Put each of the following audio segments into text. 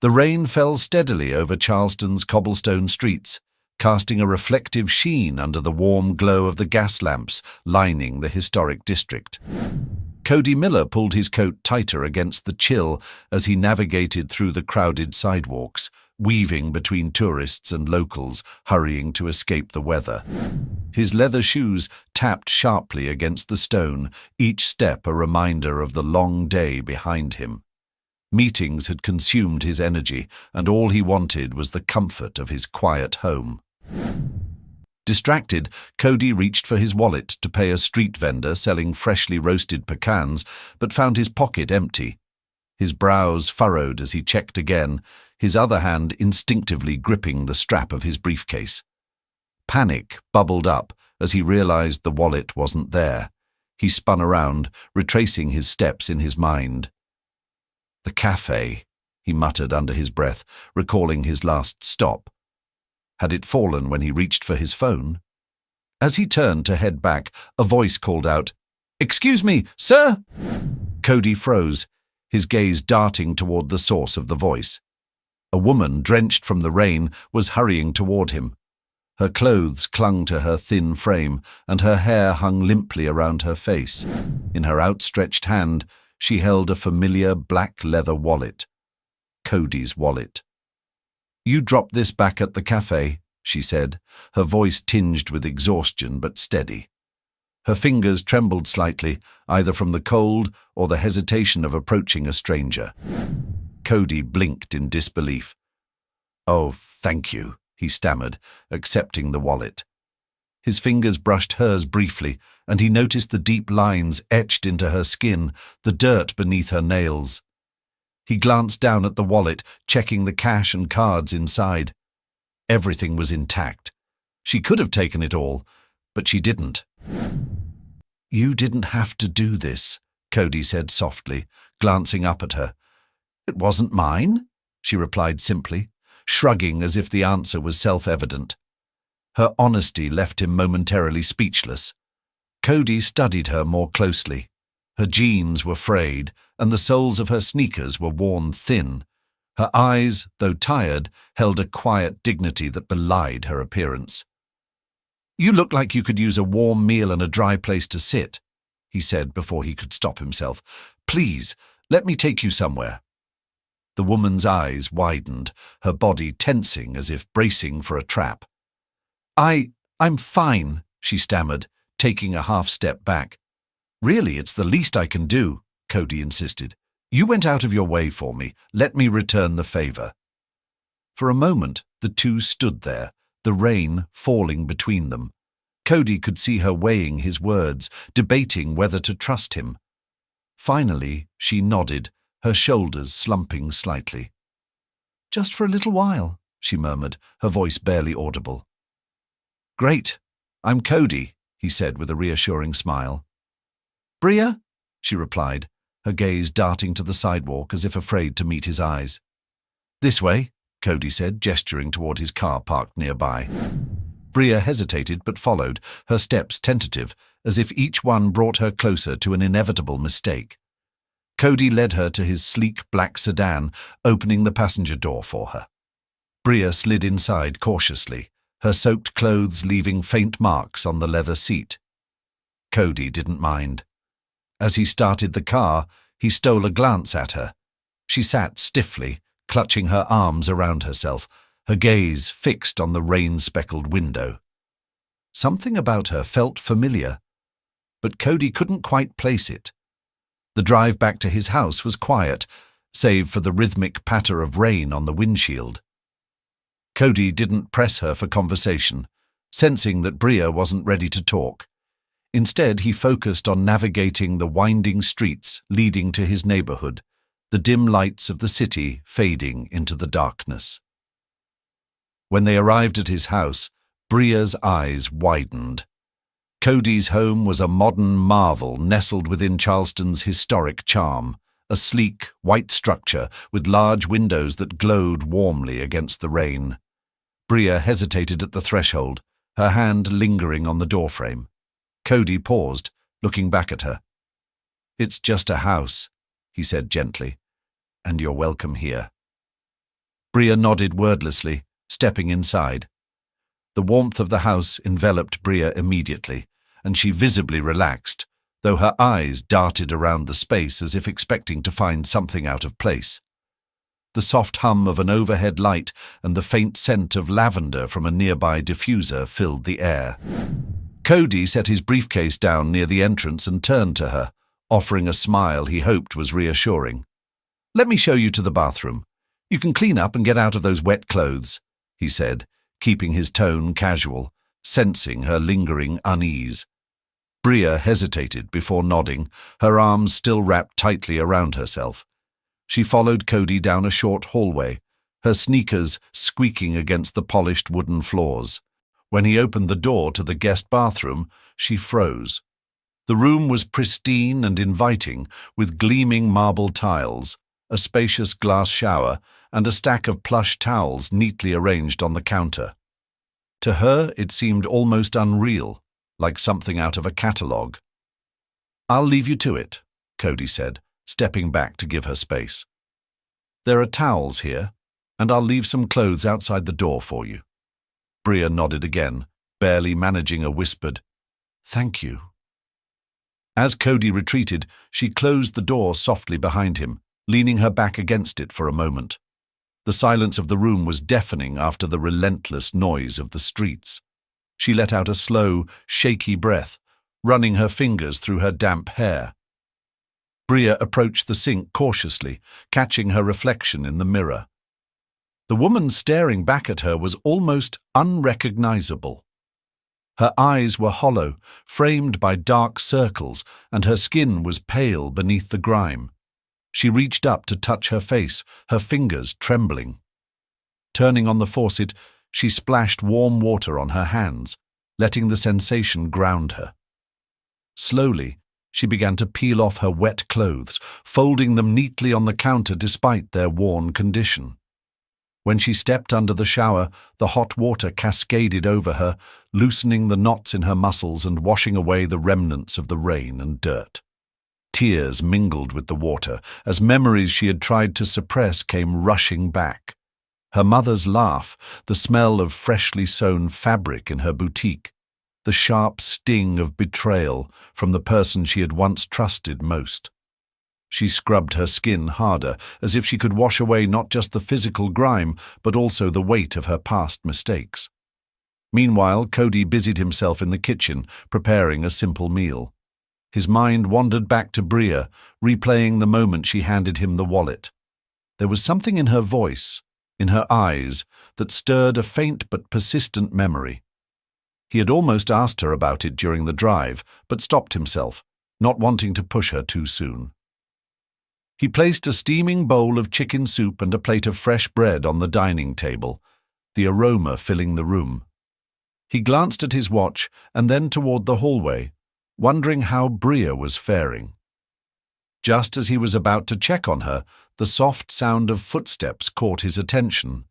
The rain fell steadily over Charleston's cobblestone streets, casting a reflective sheen under the warm glow of the gas lamps lining the historic district. Cody Miller pulled his coat tighter against the chill as he navigated through the crowded sidewalks, weaving between tourists and locals hurrying to escape the weather. His leather shoes tapped sharply against the stone, each step a reminder of the long day behind him. Meetings had consumed his energy, and all he wanted was the comfort of his quiet home. Distracted, Cody reached for his wallet to pay a street vendor selling freshly roasted pecans, but found his pocket empty. His brows furrowed as he checked again, his other hand instinctively gripping the strap of his briefcase. Panic bubbled up as he realized the wallet wasn't there. He spun around, retracing his steps in his mind. The cafe, he muttered under his breath, recalling his last stop. Had it fallen when he reached for his phone? As he turned to head back, a voice called out, "Excuse me, sir?" Cody froze, his gaze darting toward the source of the voice. A woman, drenched from the rain, was hurrying toward him. Her clothes clung to her thin frame, and her hair hung limply around her face. In her outstretched hand, she held a familiar black leather wallet. Cody's wallet. "You dropped this back at the cafe," she said, her voice tinged with exhaustion but steady. Her fingers trembled slightly, either from the cold or the hesitation of approaching a stranger. Cody blinked in disbelief. "Oh, thank you," he stammered, accepting the wallet. His fingers brushed hers briefly, and he noticed the deep lines etched into her skin, the dirt beneath her nails. He glanced down at the wallet, checking the cash and cards inside. Everything was intact. She could have taken it all, but she didn't. "You didn't have to do this," Cody said softly, glancing up at her. "It wasn't mine," she replied simply, shrugging as if the answer was self-evident. Her honesty left him momentarily speechless. Cody studied her more closely. Her jeans were frayed, and the soles of her sneakers were worn thin. Her eyes, though tired, held a quiet dignity that belied her appearance. "You look like you could use a warm meal and a dry place to sit," he said before he could stop himself. "Please, let me take you somewhere." The woman's eyes widened, her body tensing as if bracing for a trap. I'm fine," she stammered, taking a half step back. "Really, it's the least I can do," Cody insisted. "You went out of your way for me. Let me return the favor." For a moment, the two stood there, the rain falling between them. Cody could see her weighing his words, debating whether to trust him. Finally, she nodded, her shoulders slumping slightly. "Just for a little while," she murmured, her voice barely audible. "Great. I'm Cody," he said with a reassuring smile. "Bria?" she replied, her gaze darting to the sidewalk as if afraid to meet his eyes. "This way," Cody said, gesturing toward his car parked nearby. Bria hesitated but followed, her steps tentative, as if each one brought her closer to an inevitable mistake. Cody led her to his sleek black sedan, opening the passenger door for her. Bria slid inside cautiously, her soaked clothes leaving faint marks on the leather seat. Cody didn't mind. As he started the car, he stole a glance at her. She sat stiffly, clutching her arms around herself, her gaze fixed on the rain-speckled window. Something about her felt familiar, but Cody couldn't quite place it. The drive back to his house was quiet, save for the rhythmic patter of rain on the windshield. Cody didn't press her for conversation, sensing that Bria wasn't ready to talk. Instead, he focused on navigating the winding streets leading to his neighborhood, the dim lights of the city fading into the darkness. When they arrived at his house, Bria's eyes widened. Cody's home was a modern marvel nestled within Charleston's historic charm, a sleek, white structure with large windows that glowed warmly against the rain. Bria hesitated at the threshold, her hand lingering on the doorframe. Cody paused, looking back at her. "It's just a house," he said gently, "and you're welcome here." Bria nodded wordlessly, stepping inside. The warmth of the house enveloped Bria immediately, and she visibly relaxed, though her eyes darted around the space as if expecting to find something out of place. The soft hum of an overhead light and the faint scent of lavender from a nearby diffuser filled the air. Cody set his briefcase down near the entrance and turned to her, offering a smile he hoped was reassuring. "Let me show you to the bathroom. You can clean up and get out of those wet clothes," he said, keeping his tone casual, sensing her lingering unease. Bria hesitated before nodding, her arms still wrapped tightly around herself. She followed Cody down a short hallway, her sneakers squeaking against the polished wooden floors. When he opened the door to the guest bathroom, she froze. The room was pristine and inviting, with gleaming marble tiles, a spacious glass shower, and a stack of plush towels neatly arranged on the counter. To her, it seemed almost unreal, like something out of a catalogue. "I'll leave you to it," Cody said, stepping back to give her space. "There are towels here, and I'll leave some clothes outside the door for you." Bria nodded again, barely managing a whispered, "Thank you." As Cody retreated, she closed the door softly behind him, leaning her back against it for a moment. The silence of the room was deafening after the relentless noise of the streets. She let out a slow, shaky breath, running her fingers through her damp hair. Bria approached the sink cautiously, catching her reflection in the mirror. The woman staring back at her was almost unrecognizable. Her eyes were hollow, framed by dark circles, and her skin was pale beneath the grime. She reached up to touch her face, her fingers trembling. Turning on the faucet, she splashed warm water on her hands, letting the sensation ground her. Slowly, she began to peel off her wet clothes, folding them neatly on the counter despite their worn condition. When she stepped under the shower, the hot water cascaded over her, loosening the knots in her muscles and washing away the remnants of the rain and dirt. Tears mingled with the water as memories she had tried to suppress came rushing back. Her mother's laugh, the smell of freshly sewn fabric in her boutique, the sharp sting of betrayal from the person she had once trusted most. She scrubbed her skin harder, as if she could wash away not just the physical grime, but also the weight of her past mistakes. Meanwhile, Cody busied himself in the kitchen, preparing a simple meal. His mind wandered back to Bria, replaying the moment she handed him the wallet. There was something in her voice, in her eyes, that stirred a faint but persistent memory. He had almost asked her about it during the drive, but stopped himself, not wanting to push her too soon. He placed a steaming bowl of chicken soup and a plate of fresh bread on the dining table, the aroma filling the room. He glanced at his watch and then toward the hallway, wondering how Bria was faring. Just as he was about to check on her, the soft sound of footsteps caught his attention.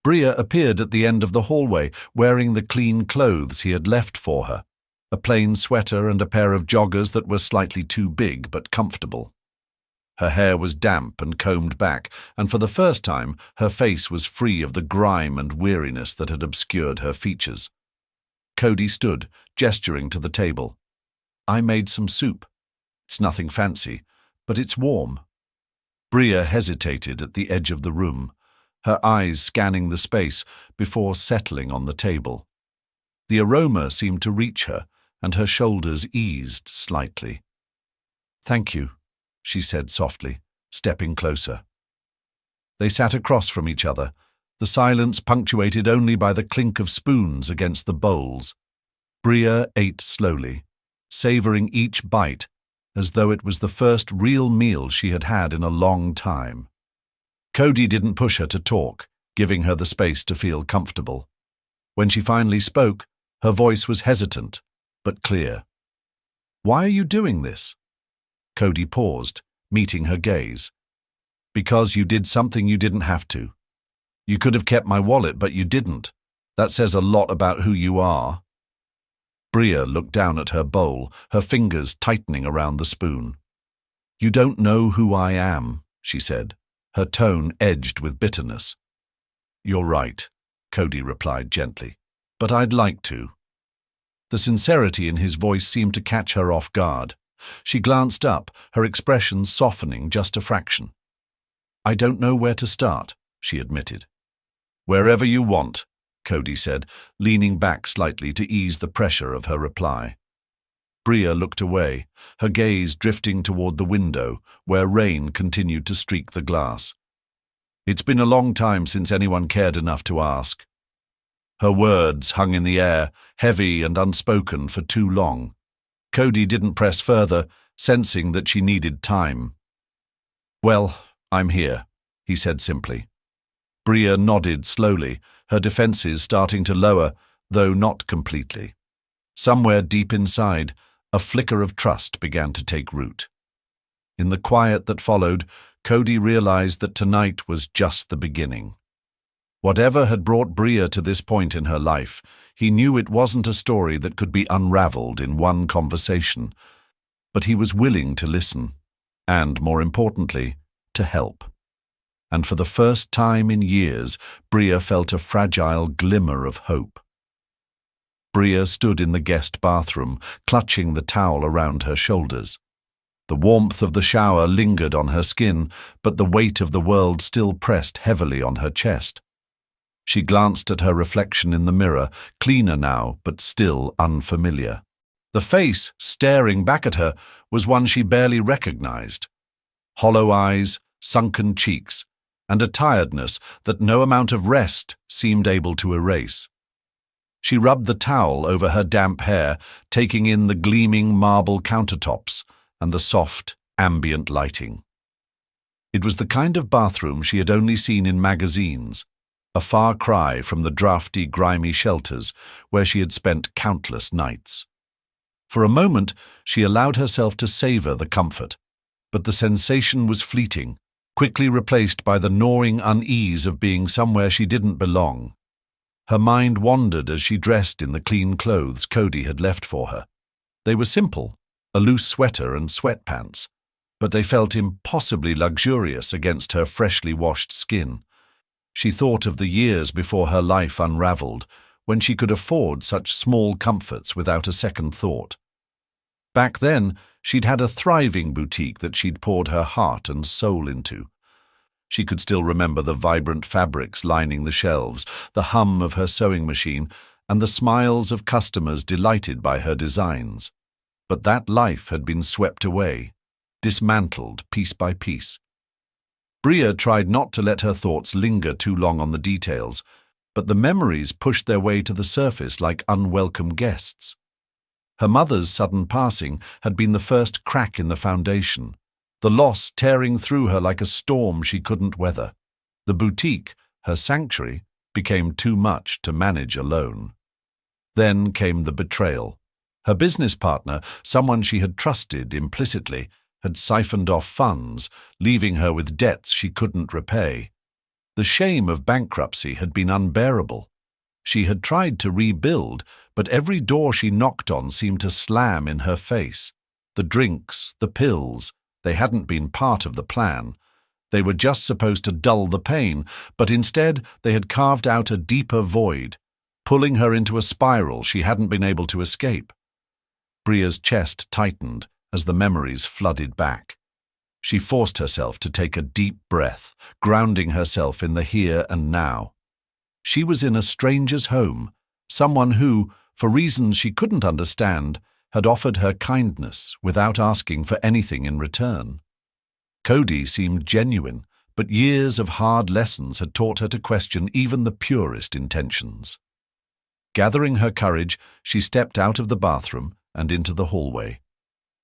Bria appeared at the end of the hallway, wearing the clean clothes he had left for her, a plain sweater and a pair of joggers that were slightly too big but comfortable. Her hair was damp and combed back, and for the first time her face was free of the grime and weariness that had obscured her features. Cody stood, gesturing to the table. "I made some soup. It's nothing fancy, but it's warm." Bria hesitated at the edge of the room, her eyes scanning the space before settling on the table. The aroma seemed to reach her, and her shoulders eased slightly. "Thank you," she said softly, stepping closer. They sat across from each other, the silence punctuated only by the clink of spoons against the bowls. Bria ate slowly, savoring each bite as though it was the first real meal she had had in a long time. Cody didn't push her to talk, giving her the space to feel comfortable. When she finally spoke, her voice was hesitant, but clear. "Why are you doing this?" Cody paused, meeting her gaze. "Because you did something you didn't have to. You could have kept my wallet, but you didn't. That says a lot about who you are." Bria looked down at her bowl, her fingers tightening around the spoon. "You don't know who I am," she said, her tone edged with bitterness. You're right, Cody replied gently. But I'd like to. The sincerity in his voice seemed to catch her off guard. She glanced up, her expression softening just a fraction. I don't know where to start, she admitted. Wherever you want, Cody said, leaning back slightly to ease the pressure of her reply. Bria looked away, her gaze drifting toward the window, where rain continued to streak the glass. It's been a long time since anyone cared enough to ask. Her words hung in the air, heavy and unspoken for too long. Cody didn't press further, sensing that she needed time. Well, I'm here, he said simply. Bria nodded slowly, her defenses starting to lower, though not completely. Somewhere deep inside, a flicker of trust began to take root. In the quiet that followed, Cody realized that tonight was just the beginning. Whatever had brought Bria to this point in her life, he knew it wasn't a story that could be unraveled in one conversation, but he was willing to listen, and, more importantly, to help. And for the first time in years, Bria felt a fragile glimmer of hope. Bria stood in the guest bathroom, clutching the towel around her shoulders. The warmth of the shower lingered on her skin, but the weight of the world still pressed heavily on her chest. She glanced at her reflection in the mirror, cleaner now, but still unfamiliar. The face staring back at her was one she barely recognized. Hollow eyes, sunken cheeks, and a tiredness that no amount of rest seemed able to erase. She rubbed the towel over her damp hair, taking in the gleaming marble countertops and the soft, ambient lighting. It was the kind of bathroom she had only seen in magazines, a far cry from the drafty, grimy shelters where she had spent countless nights. For a moment, she allowed herself to savor the comfort, but the sensation was fleeting, quickly replaced by the gnawing unease of being somewhere she didn't belong. Her mind wandered as she dressed in the clean clothes Cody had left for her. They were simple, a loose sweater and sweatpants, but they felt impossibly luxurious against her freshly washed skin. She thought of the years before her life unraveled, when she could afford such small comforts without a second thought. Back then, she'd had a thriving boutique that she'd poured her heart and soul into. She could still remember the vibrant fabrics lining the shelves, the hum of her sewing machine, and the smiles of customers delighted by her designs. But that life had been swept away, dismantled piece by piece. Bria tried not to let her thoughts linger too long on the details, but the memories pushed their way to the surface like unwelcome guests. Her mother's sudden passing had been the first crack in the foundation, the loss tearing through her like a storm she couldn't weather. The boutique, her sanctuary, became too much to manage alone. Then came the betrayal. Her business partner, someone she had trusted implicitly, had siphoned off funds, leaving her with debts she couldn't repay. The shame of bankruptcy had been unbearable. She had tried to rebuild, but every door she knocked on seemed to slam in her face. The drinks, the pills, they hadn't been part of the plan. They were just supposed to dull the pain, but instead they had carved out a deeper void, pulling her into a spiral she hadn't been able to escape. Bria's chest tightened as the memories flooded back. She forced herself to take a deep breath, grounding herself in the here and now. She was in a stranger's home, someone who, for reasons she couldn't understand, had offered her kindness without asking for anything in return. Cody seemed genuine, but years of hard lessons had taught her to question even the purest intentions. Gathering her courage, she stepped out of the bathroom and into the hallway.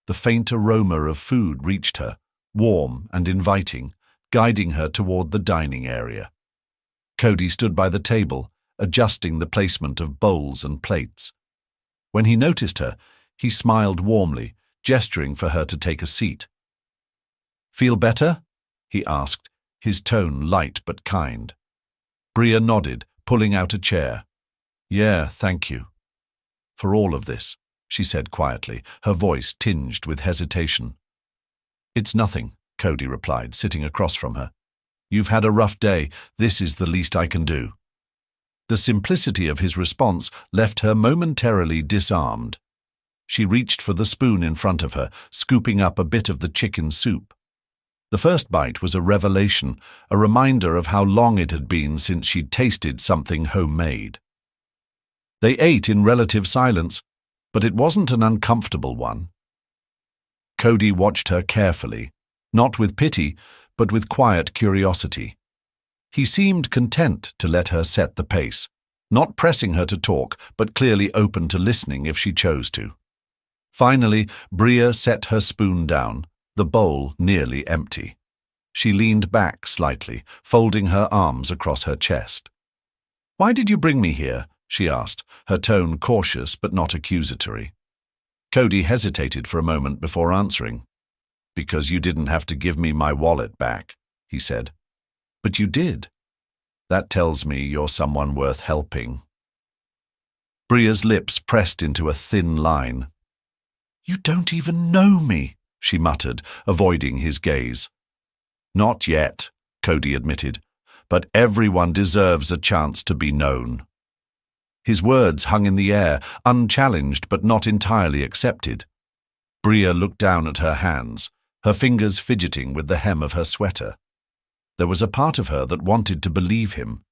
The faint aroma of food reached her, warm and inviting, guiding her toward the dining area. Cody stood by the table, adjusting the placement of bowls and plates. When he noticed her, he smiled warmly, gesturing for her to take a seat. "Feel better?" he asked, his tone light but kind. Bria nodded, pulling out a chair. "Yeah, thank you. For all of this," she said quietly, her voice tinged with hesitation. "It's nothing," Cody replied, sitting across from her. You've had a rough day. This is the least I can do." The simplicity of his response left her momentarily disarmed. She reached for the spoon in front of her, scooping up a bit of the chicken soup. The first bite was a revelation, a reminder of how long it had been since she'd tasted something homemade. They ate in relative silence, but it wasn't an uncomfortable one. Cody watched her carefully, not with pity, but with quiet curiosity. He seemed content to let her set the pace, not pressing her to talk, but clearly open to listening if she chose to. Finally, Bria set her spoon down, the bowl nearly empty. She leaned back slightly, folding her arms across her chest. "Why did you bring me here?" she asked, her tone cautious but not accusatory. Cody hesitated for a moment before answering. "Because you didn't have to give me my wallet back," he said. "But you did. That tells me you're someone worth helping." Bria's lips pressed into a thin line. "You don't even know me," she muttered, avoiding his gaze. "Not yet," Cody admitted, "but everyone deserves a chance to be known." His words hung in the air, unchallenged but not entirely accepted. Bria looked down at her hands, her fingers fidgeting with the hem of her sweater. There was a part of her that wanted to believe him,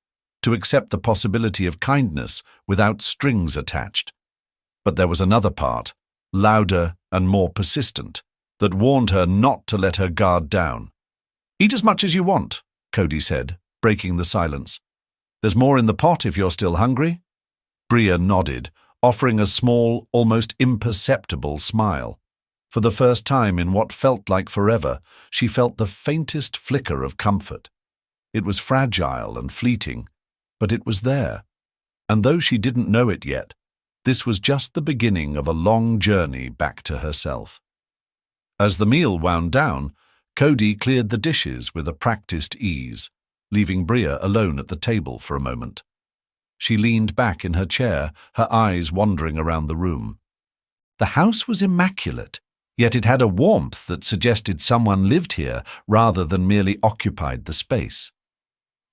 to accept the possibility of kindness without strings attached. But there was another part, louder and more persistent, that warned her not to let her guard down. "Eat as much as you want," Cody said, breaking the silence. "There's more in the pot if you're still hungry." Bria nodded, offering a small, almost imperceptible smile. For the first time in what felt like forever, she felt the faintest flicker of comfort. It was fragile and fleeting, but it was there. And though she didn't know it yet, this was just the beginning of a long journey back to herself. As the meal wound down, Cody cleared the dishes with a practiced ease, leaving Bria alone at the table for a moment. She leaned back in her chair, her eyes wandering around the room. The house was immaculate, yet it had a warmth that suggested someone lived here rather than merely occupied the space.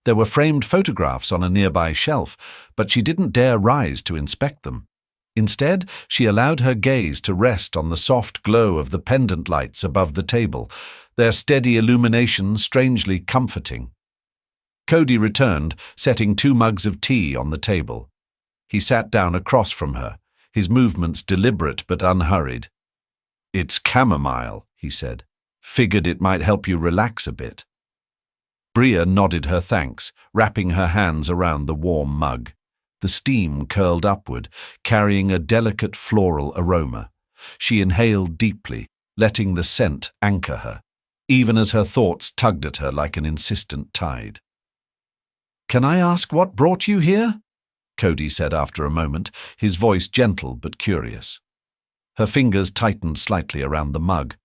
There were framed photographs on a nearby shelf, but she didn't dare rise to inspect them. Instead, she allowed her gaze to rest on the soft glow of the pendant lights above the table, their steady illumination strangely comforting. Cody returned, setting 2 mugs of tea on the table. He sat down across from her, his movements deliberate but unhurried. "It's chamomile," he said. "Figured it might help you relax a bit." Bria nodded her thanks, wrapping her hands around the warm mug. The steam curled upward, carrying a delicate floral aroma. She inhaled deeply, letting the scent anchor her, even as her thoughts tugged at her like an insistent tide. "Can I ask what brought you here?" Cody said after a moment, his voice gentle but curious. Her fingers tightened slightly around the mug.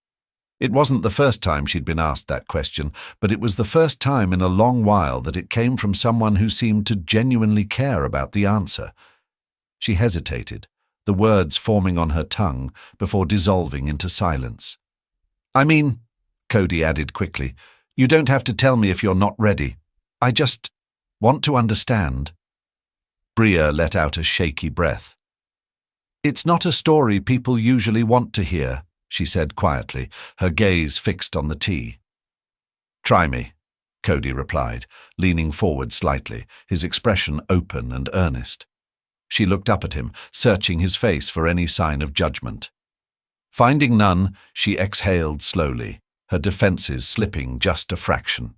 It wasn't the first time she'd been asked that question, but it was the first time in a long while that it came from someone who seemed to genuinely care about the answer. She hesitated, the words forming on her tongue before dissolving into silence. "I mean," Cody added quickly, "you don't have to tell me if you're not ready. I just want to understand." Bria let out a shaky breath. "It's not a story people usually want to hear," she said quietly, her gaze fixed on the tea. "Try me," Cody replied, leaning forward slightly, his expression open and earnest. She looked up at him, searching his face for any sign of judgment. Finding none, she exhaled slowly, her defenses slipping just a fraction.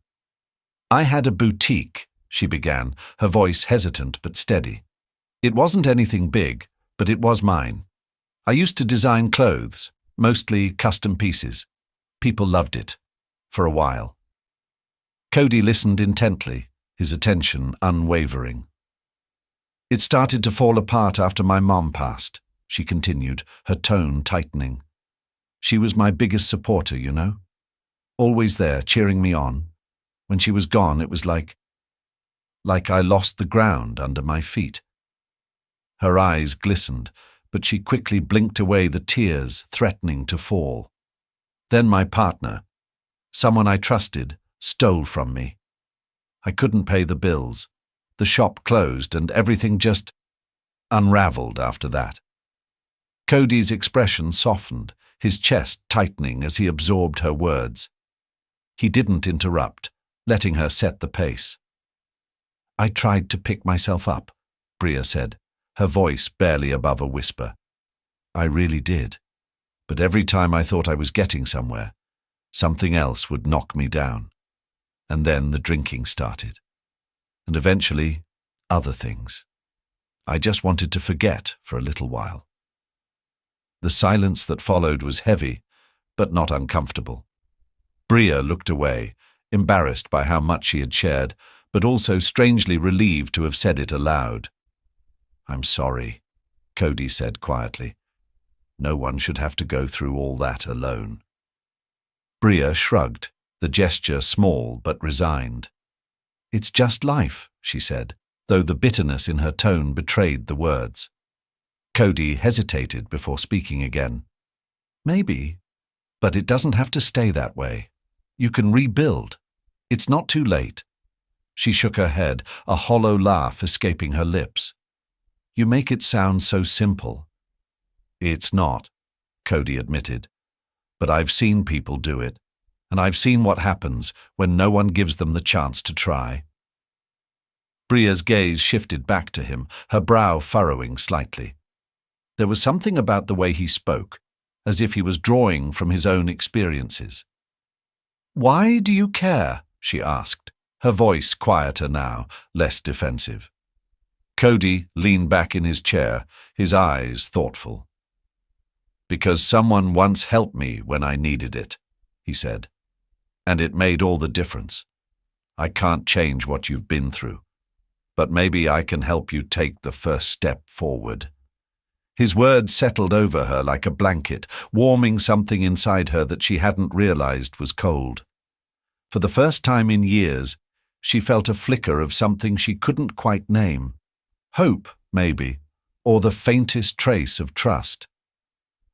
"I had a boutique," she began, her voice hesitant but steady. "It wasn't anything big, but it was mine. I used to design clothes, mostly custom pieces. People loved it. For a while." Cody listened intently, his attention unwavering. "It started to fall apart after my mom passed," she continued, her tone tightening. "She was my biggest supporter, you know? Always there, cheering me on. When she was gone, it was like I lost the ground under my feet." Her eyes glistened, but she quickly blinked away the tears threatening to fall. "Then my partner, someone I trusted, stole from me. I couldn't pay the bills. The shop closed and everything just unraveled after that. Cody's expression softened, his chest tightening as he absorbed her words. He didn't interrupt, letting her set the pace. I tried to pick myself up, Bria said, her voice barely above a whisper. I really did. But every time I thought I was getting somewhere, something else would knock me down. And then the drinking started. And eventually, other things. I just wanted to forget for a little while. The silence that followed was heavy, but not uncomfortable. Bria looked away, embarrassed by how much she had shared, but also strangely relieved to have said it aloud. I'm sorry, Cody said quietly. No one should have to go through all that alone. Bria shrugged, the gesture small but resigned. It's just life, she said, though the bitterness in her tone betrayed the words. Cody hesitated before speaking again. Maybe, but it doesn't have to stay that way. You can rebuild. It's not too late. She shook her head, a hollow laugh escaping her lips. You make it sound so simple. It's not, Cody admitted. But I've seen people do it, and I've seen what happens when no one gives them the chance to try. Bria's gaze shifted back to him, her brow furrowing slightly. There was something about the way he spoke, as if he was drawing from his own experiences. Why do you care? She asked, her voice quieter now, less defensive. Cody leaned back in his chair, his eyes thoughtful. Because someone once helped me when I needed it, he said. And it made all the difference. I can't change what you've been through, but maybe I can help you take the first step forward. His words settled over her like a blanket, warming something inside her that she hadn't realized was cold. For the first time in years, she felt a flicker of something she couldn't quite name. Hope, maybe, or the faintest trace of trust.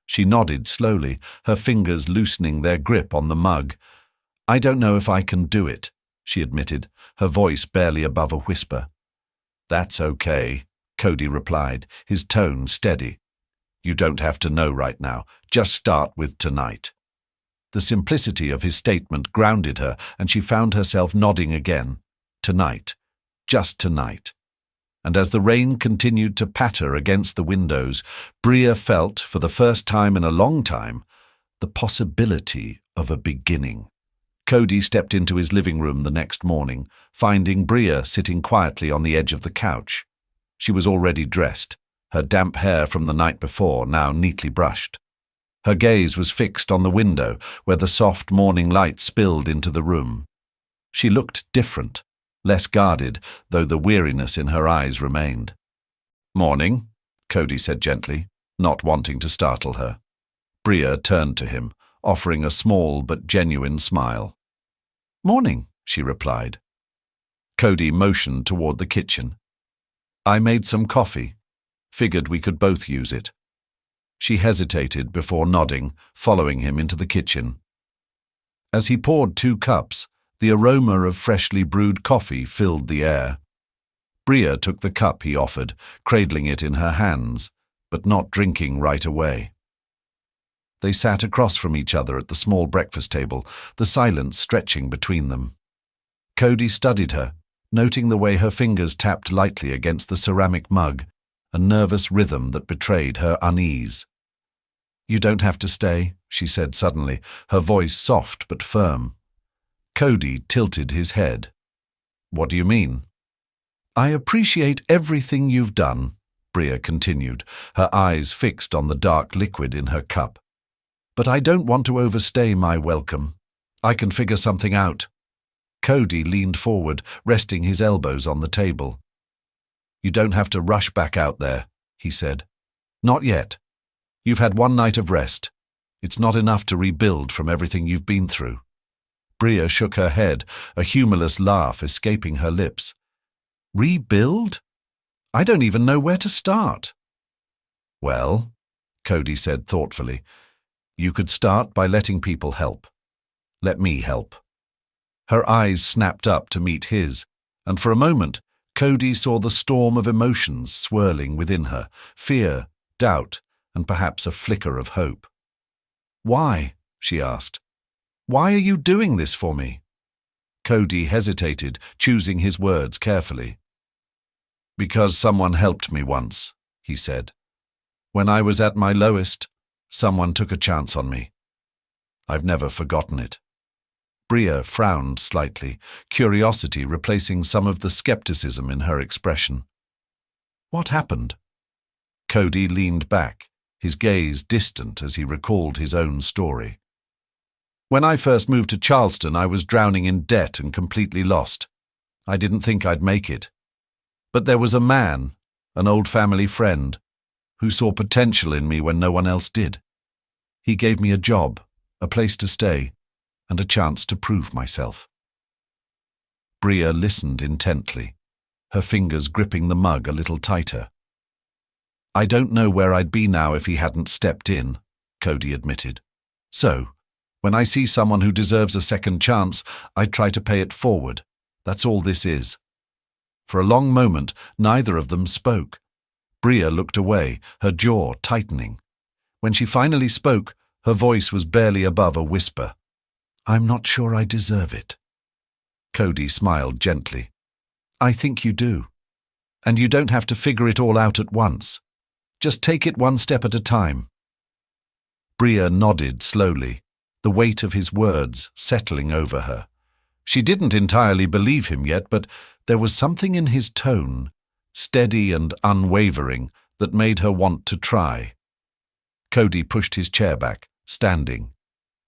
She nodded slowly, her fingers loosening their grip on the mug. I don't know if I can do it, she admitted, her voice barely above a whisper. That's okay, Cody replied, his tone steady. You don't have to know right now. Just start with tonight. The simplicity of his statement grounded her, and she found herself nodding again. Tonight. Just tonight. And as the rain continued to patter against the windows, Bria felt, for the first time in a long time, the possibility of a beginning. Cody stepped into his living room the next morning, finding Bria sitting quietly on the edge of the couch. She was already dressed, her damp hair from the night before now neatly brushed. Her gaze was fixed on the window, where the soft morning light spilled into the room. She looked different, less guarded, though the weariness in her eyes remained. Morning, Cody said gently, not wanting to startle her. Bria turned to him, offering a small but genuine smile. Morning, she replied. Cody motioned toward the kitchen. I made some coffee. Figured we could both use it. She hesitated before nodding, following him into the kitchen. As he poured 2 cups, the aroma of freshly brewed coffee filled the air. Bria took the cup he offered, cradling it in her hands, but not drinking right away. They sat across from each other at the small breakfast table, the silence stretching between them. Cody studied her, noting the way her fingers tapped lightly against the ceramic mug, a nervous rhythm that betrayed her unease. You don't have to stay, she said suddenly, her voice soft but firm. Cody tilted his head. What do you mean? I appreciate everything you've done, Bria continued, her eyes fixed on the dark liquid in her cup. But I don't want to overstay my welcome. I can figure something out. Cody leaned forward, resting his elbows on the table. You don't have to rush back out there, he said. Not yet. You've had 1 night of rest. It's not enough to rebuild from everything you've been through. Bria shook her head, a humorless laugh escaping her lips. Rebuild? I don't even know where to start. Well, Cody said thoughtfully, you could start by letting people help. Let me help. Her eyes snapped up to meet his, and for a moment, Cody saw the storm of emotions swirling within her, fear, doubt, and perhaps a flicker of hope. "Why?" she asked. "Why are you doing this for me?" Cody hesitated, choosing his words carefully. "Because someone helped me once," he said. "When I was at my lowest, someone took a chance on me. I've never forgotten it." Bria frowned slightly, curiosity replacing some of the skepticism in her expression. "What happened?" Cody leaned back, his gaze distant as he recalled his own story. "When I first moved to Charleston, I was drowning in debt and completely lost. I didn't think I'd make it. But there was a man, an old family friend, who saw potential in me when no one else did. He gave me a job, a place to stay, and a chance to prove myself." Bria listened intently, her fingers gripping the mug a little tighter. "I don't know where I'd be now if he hadn't stepped in," Cody admitted. "So, when I see someone who deserves a second chance, I try to pay it forward. That's all this is." For a long moment, neither of them spoke. Bria looked away, her jaw tightening. When she finally spoke, her voice was barely above a whisper. "I'm not sure I deserve it." Cody smiled gently. "I think you do. And you don't have to figure it all out at once. Just take it one step at a time." Bria nodded slowly, the weight of his words settling over her. She didn't entirely believe him yet, but there was something in his tone, steady and unwavering, that made her want to try. Cody pushed his chair back, standing.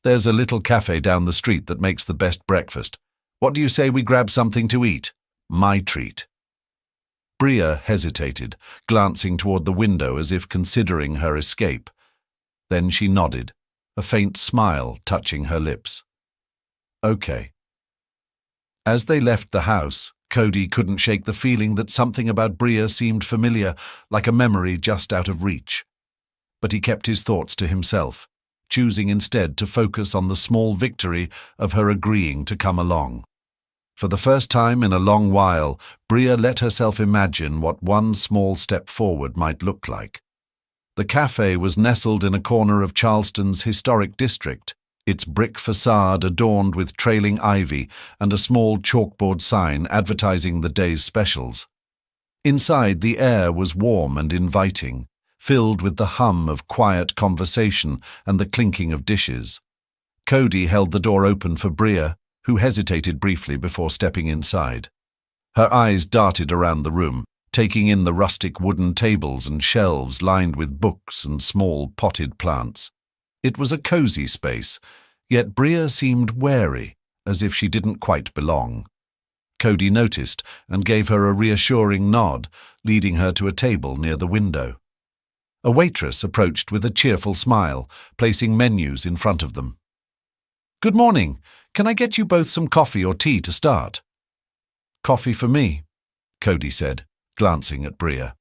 "There's a little cafe down the street that makes the best breakfast. What do you say we grab something to eat? My treat." Bria hesitated, glancing toward the window as if considering her escape. Then she nodded, a faint smile touching her lips. "Okay." As they left the house, Cody couldn't shake the feeling that something about Bria seemed familiar, like a memory just out of reach. But he kept his thoughts to himself, choosing instead to focus on the small victory of her agreeing to come along. For the first time in a long while, Bria let herself imagine what one small step forward might look like. The cafe was nestled in a corner of Charleston's historic district, its brick facade adorned with trailing ivy and a small chalkboard sign advertising the day's specials. Inside, the air was warm and inviting, filled with the hum of quiet conversation and the clinking of dishes. Cody held the door open for Bria, who hesitated briefly before stepping inside. Her eyes darted around the room, taking in the rustic wooden tables and shelves lined with books and small potted plants. It was a cozy space, yet Bria seemed wary, as if she didn't quite belong. Cody noticed and gave her a reassuring nod, leading her to a table near the window. A waitress approached with a cheerful smile, placing menus in front of them. "Good morning. Can I get you both some coffee or tea to start?" "Coffee for me," Cody said, glancing at Bria.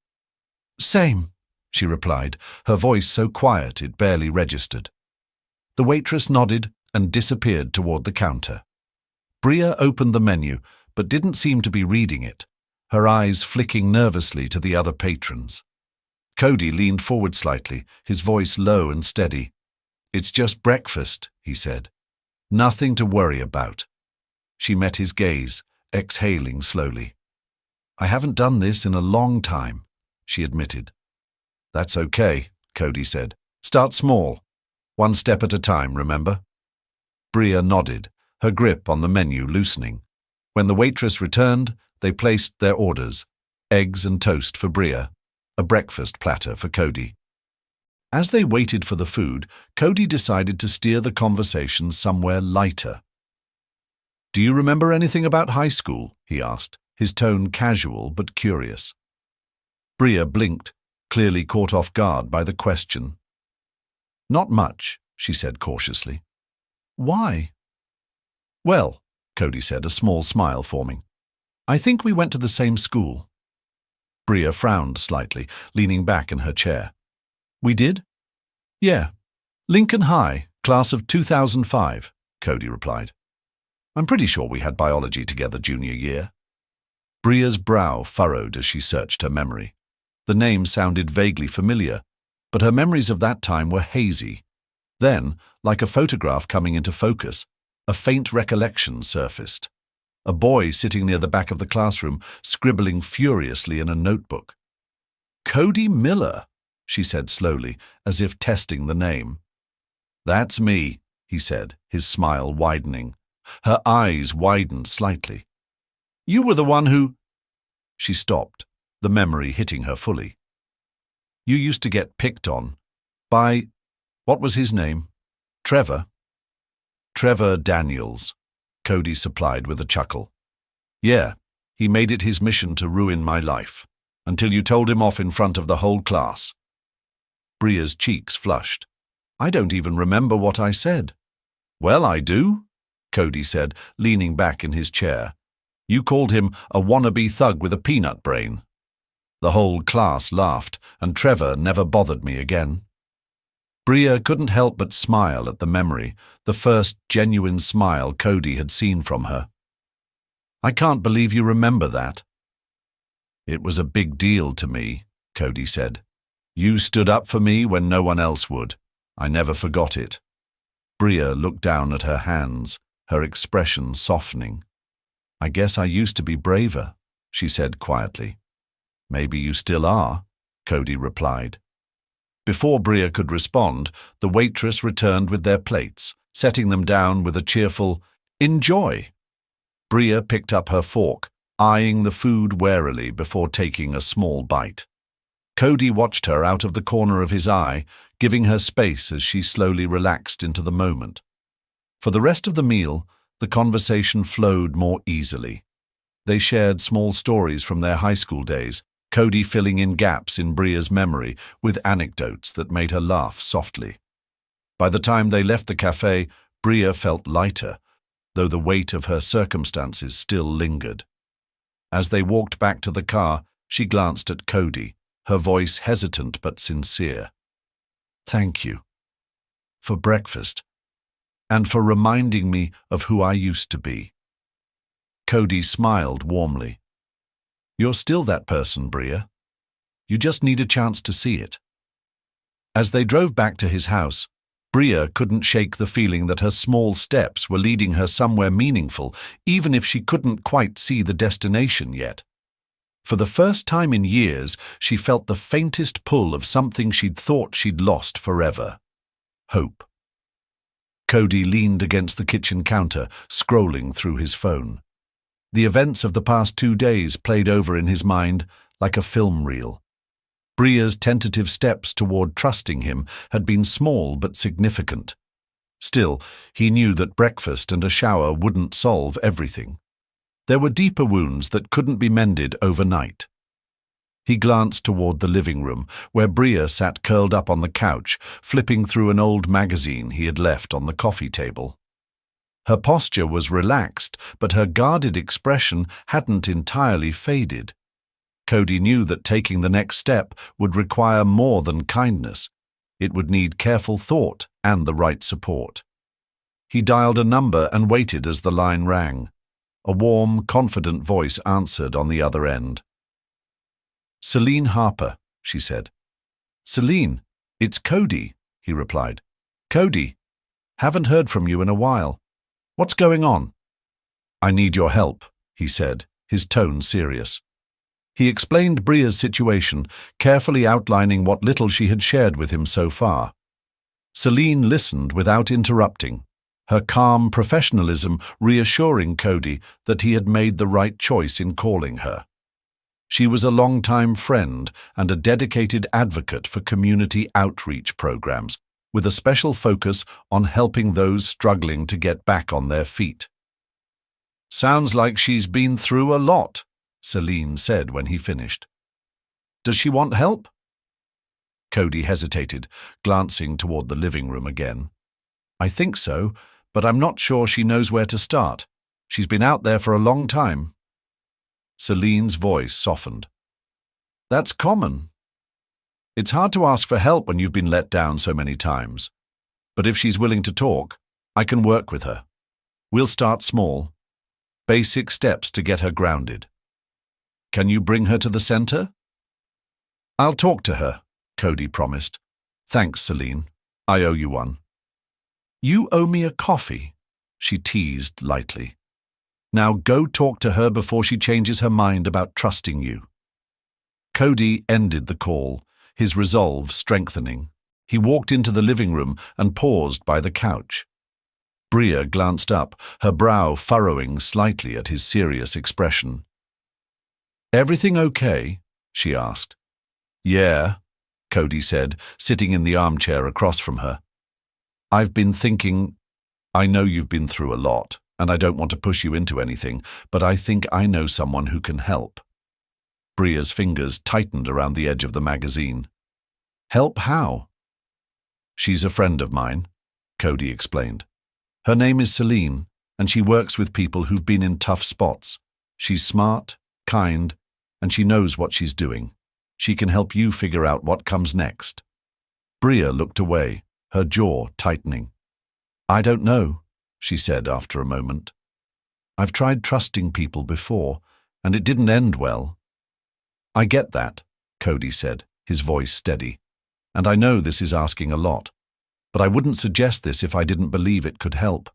"Same," she replied, her voice so quiet it barely registered. The waitress nodded and disappeared toward the counter. Bria opened the menu, but didn't seem to be reading it, her eyes flicking nervously to the other patrons. Cody leaned forward slightly, his voice low and steady. "It's just breakfast," he said. "Nothing to worry about." She met his gaze, exhaling slowly. "I haven't done this in a long time," she admitted. "That's okay," Cody said. "Start small. One step at a time, remember?" Bria nodded, her grip on the menu loosening. When the waitress returned, they placed their orders: eggs and toast for Bria, a breakfast platter for Cody. As they waited for the food, Cody decided to steer the conversation somewhere lighter. "Do you remember anything about high school?" he asked, his tone casual but curious. Bria blinked, clearly caught off guard by the question. "Not much," she said cautiously. "Why?" "Well," Cody said, a small smile forming, "I think we went to the same school." Bria frowned slightly, leaning back in her chair. "We did?" "Yeah. Lincoln High, class of 2005, Cody replied. "I'm pretty sure we had biology together junior year." Bria's brow furrowed as she searched her memory. The name sounded vaguely familiar, but her memories of that time were hazy. Then, like a photograph coming into focus, a faint recollection surfaced. A boy sitting near the back of the classroom, scribbling furiously in a notebook. "Cody Miller," she said slowly, as if testing the name. "That's me," he said, his smile widening. Her eyes widened slightly. "You were the one who—" She stopped, the memory hitting her fully. "You used to get picked on. By— what was his name? Trevor?" "Trevor Daniels," Cody supplied with a chuckle. "Yeah, he made it his mission to ruin my life, until you told him off in front of the whole class." Bria's cheeks flushed. "I don't even remember what I said." "Well, I do," Cody said, leaning back in his chair. "You called him a wannabe thug with a peanut brain." The whole class laughed, and Trevor never bothered me again. Bria couldn't help but smile at the memory, the first genuine smile Cody had seen from her. "I can't believe you remember that." "It was a big deal to me," Cody said. "You stood up for me when no one else would. I never forgot it." Bria looked down at her hands, her expression softening. "I guess I used to be braver," she said quietly. "Maybe you still are," Cody replied. Before Bria could respond, the waitress returned with their plates, setting them down with a cheerful, "Enjoy." Bria picked up her fork, eyeing the food warily before taking a small bite. Cody watched her out of the corner of his eye, giving her space as she slowly relaxed into the moment. For the rest of the meal, the conversation flowed more easily. They shared small stories from their high school days, Cody filling in gaps in Bria's memory with anecdotes that made her laugh softly. By the time they left the cafe, Bria felt lighter, though the weight of her circumstances still lingered. As they walked back to the car, she glanced at Cody, her voice hesitant but sincere. "Thank you. For breakfast. And for reminding me of who I used to be." Cody smiled warmly. "You're still that person, Bria. You just need a chance to see it." As they drove back to his house, Bria couldn't shake the feeling that her small steps were leading her somewhere meaningful, even if she couldn't quite see the destination yet. For the first time in years, she felt the faintest pull of something she'd thought she'd lost forever. Hope. Cody leaned against the kitchen counter, scrolling through his phone. The events of the past 2 days played over in his mind like a film reel. Bria's tentative steps toward trusting him had been small but significant. Still, he knew that breakfast and a shower wouldn't solve everything. There were deeper wounds that couldn't be mended overnight. He glanced toward the living room, where Bria sat curled up on the couch, flipping through an old magazine he had left on the coffee table. Her posture was relaxed, but her guarded expression hadn't entirely faded. Cody knew that taking the next step would require more than kindness. It would need careful thought and the right support. He dialed a number and waited as the line rang. A warm, confident voice answered on the other end. "Celine Harper," she said. "Celine, it's Cody," he replied. "Cody, haven't heard from you in a while. What's going on?" "I need your help," he said, his tone serious. He explained Bria's situation, carefully outlining what little she had shared with him so far. Celine listened without interrupting, her calm professionalism reassuring Cody that he had made the right choice in calling her. She was a longtime friend and a dedicated advocate for community outreach programs, with a special focus on helping those struggling to get back on their feet. "Sounds like she's been through a lot," Celine said when he finished. "Does she want help?" Cody hesitated, glancing toward the living room again. "I think so, but I'm not sure she knows where to start. She's been out there for a long time." Celine's voice softened. "That's common. It's hard to ask for help when you've been let down so many times. But if she's willing to talk, I can work with her. We'll start small. Basic steps to get her grounded." Can you bring her to the center? I'll talk to her, Cody promised. Thanks, Celine. I owe you one. You owe me a coffee, she teased lightly. Now go talk to her before she changes her mind about trusting you. Cody ended the call, his resolve strengthening. He walked into the living room and paused by the couch. Bria glanced up, her brow furrowing slightly at his serious expression. Everything okay? She asked. Yeah, Cody said, sitting in the armchair across from her. I've been thinking, I know you've been through a lot, and I don't want to push you into anything, but I think I know someone who can help. Bria's fingers tightened around the edge of the magazine. Help how? She's a friend of mine, Cody explained. Her name is Celine, and she works with people who've been in tough spots. She's smart, kind, and she knows what she's doing. She can help you figure out what comes next. Bria looked away, her jaw tightening. I don't know, she said after a moment. I've tried trusting people before, and it didn't end well. I get that, Cody said, his voice steady. And I know this is asking a lot, but I wouldn't suggest this if I didn't believe it could help.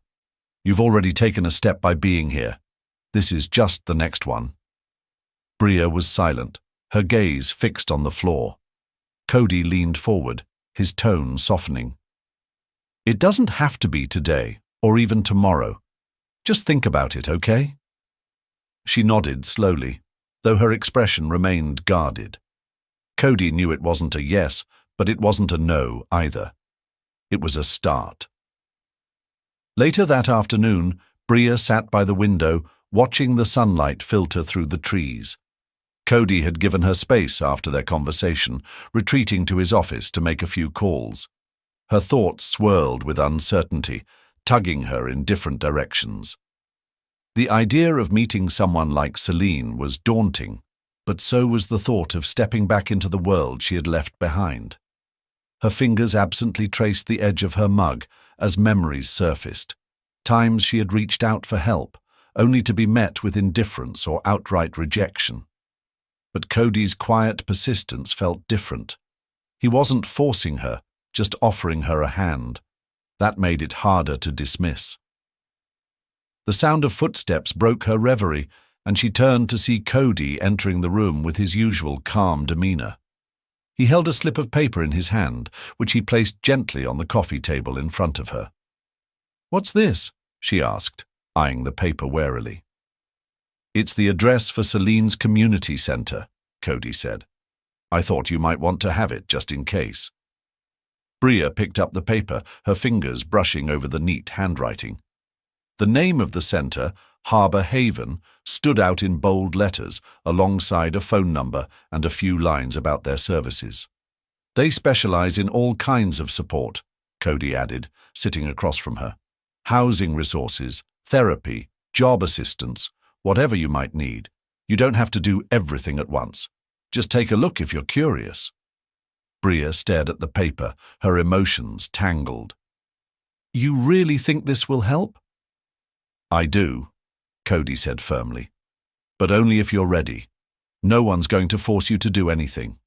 You've already taken a step by being here. This is just the next one. Bria was silent, her gaze fixed on the floor. Cody leaned forward, his tone softening. It doesn't have to be today, or even tomorrow. Just think about it, okay? She nodded slowly, though her expression remained guarded. Cody knew it wasn't a yes, but it wasn't a no either. It was a start. Later that afternoon, Bria sat by the window, watching the sunlight filter through the trees. Cody had given her space after their conversation, retreating to his office to make a few calls. Her thoughts swirled with uncertainty, tugging her in different directions. The idea of meeting someone like Celine was daunting, but so was the thought of stepping back into the world she had left behind. Her fingers absently traced the edge of her mug as memories surfaced, times she had reached out for help, only to be met with indifference or outright rejection. But Cody's quiet persistence felt different. He wasn't forcing her, just offering her a hand. That made it harder to dismiss. The sound of footsteps broke her reverie, and she turned to see Cody entering the room with his usual calm demeanor. He held a slip of paper in his hand, which he placed gently on the coffee table in front of her. "What's this?" she asked, eyeing the paper warily. "It's the address for Celine's community center," Cody said. "I thought you might want to have it just in case." Bria picked up the paper, her fingers brushing over the neat handwriting. The name of the center, Harbor Haven, stood out in bold letters, alongside a phone number and a few lines about their services. "They specialize in all kinds of support," Cody added, sitting across from her. "Housing resources, therapy, job assistance, whatever you might need. You don't have to do everything at once. Just take a look if you're curious." Bria stared at the paper, her emotions tangled. "You really think this will help?" "I do," Cody said firmly. "But only if you're ready. No one's going to force you to do anything."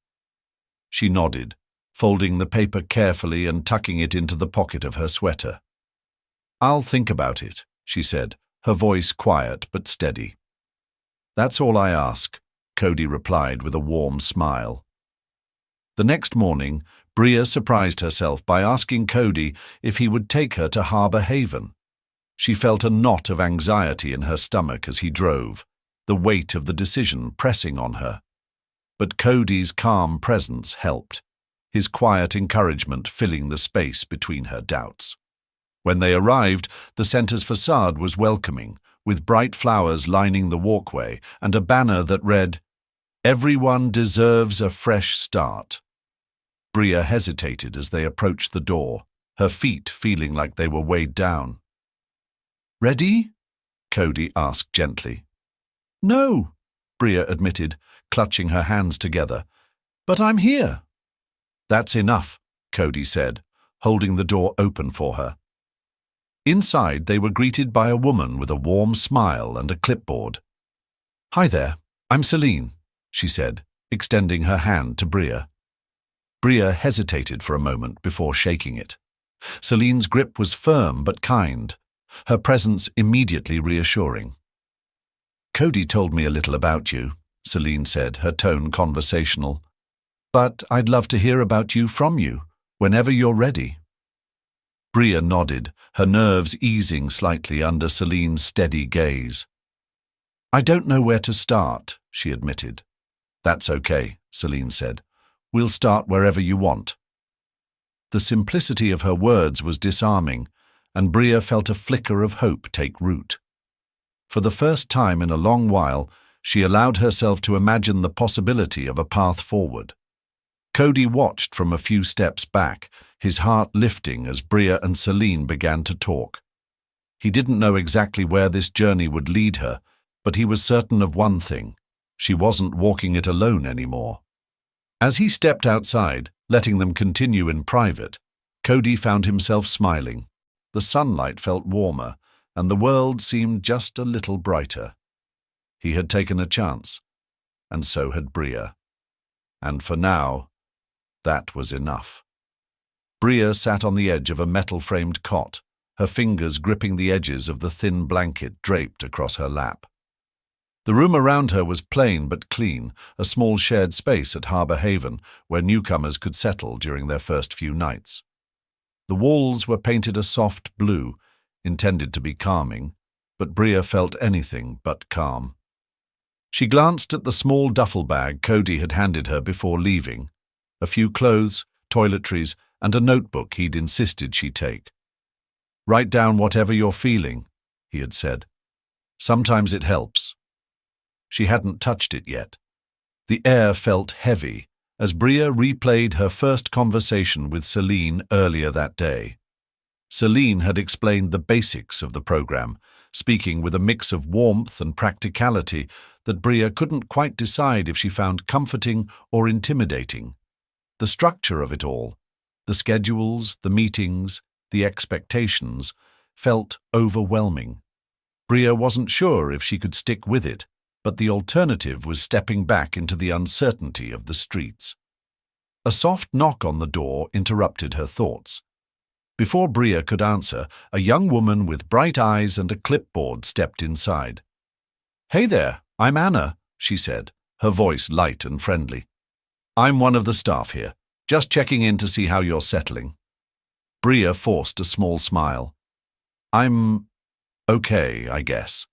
She nodded, folding the paper carefully and tucking it into the pocket of her sweater. "I'll think about it," she said, her voice quiet but steady. "That's all I ask," Cody replied with a warm smile. The next morning, Bria surprised herself by asking Cody if he would take her to Harbor Haven. She felt a knot of anxiety in her stomach as he drove, the weight of the decision pressing on her. But Cody's calm presence helped, his quiet encouragement filling the space between her doubts. When they arrived, the center's facade was welcoming, with bright flowers lining the walkway and a banner that read, "Everyone deserves a fresh start." Bria hesitated as they approached the door, her feet feeling like they were weighed down. "Ready?" Cody asked gently. "No," Bria admitted, clutching her hands together. "But I'm here." "That's enough," Cody said, holding the door open for her. Inside, they were greeted by a woman with a warm smile and a clipboard. "Hi there, I'm Celine," she said, extending her hand to Bria. Bria hesitated for a moment before shaking it. Celine's grip was firm but kind, her presence immediately reassuring. "Cody told me a little about you," Celine said, her tone conversational. "But I'd love to hear about you from you, whenever you're ready." Bria nodded, her nerves easing slightly under Celine's steady gaze. "I don't know where to start," she admitted. "That's okay," Celine said. "We'll start wherever you want." The simplicity of her words was disarming, and Bria felt a flicker of hope take root. For the first time in a long while, she allowed herself to imagine the possibility of a path forward. Cody watched from a few steps back, his heart lifting as Bria and Celine began to talk. He didn't know exactly where this journey would lead her, but he was certain of one thing: she wasn't walking it alone anymore. As he stepped outside, letting them continue in private, Cody found himself smiling. The sunlight felt warmer, and the world seemed just a little brighter. He had taken a chance, and so had Bria. And for now, that was enough. Bria sat on the edge of a metal-framed cot, her fingers gripping the edges of the thin blanket draped across her lap. The room around her was plain but clean, a small shared space at Harbour Haven where newcomers could settle during their first few nights. The walls were painted a soft blue, intended to be calming, but Bria felt anything but calm. She glanced at the small duffel bag Cody had handed her before leaving, a few clothes, toiletries, and a notebook he'd insisted she take. "Write down whatever you're feeling," he had said. "Sometimes it helps." She hadn't touched it yet. The air felt heavy as Bria replayed her first conversation with Celine earlier that day. Celine had explained the basics of the program, speaking with a mix of warmth and practicality that Bria couldn't quite decide if she found comforting or intimidating. The structure of it all, the schedules, the meetings, the expectations, felt overwhelming. Bria wasn't sure if she could stick with it, but the alternative was stepping back into the uncertainty of the streets. A soft knock on the door interrupted her thoughts. Before Bria could answer, a young woman with bright eyes and a clipboard stepped inside. "Hey there, I'm Anna," she said, her voice light and friendly. "I'm one of the staff here, just checking in to see how you're settling." Bria forced a small smile. "I'm okay, I guess."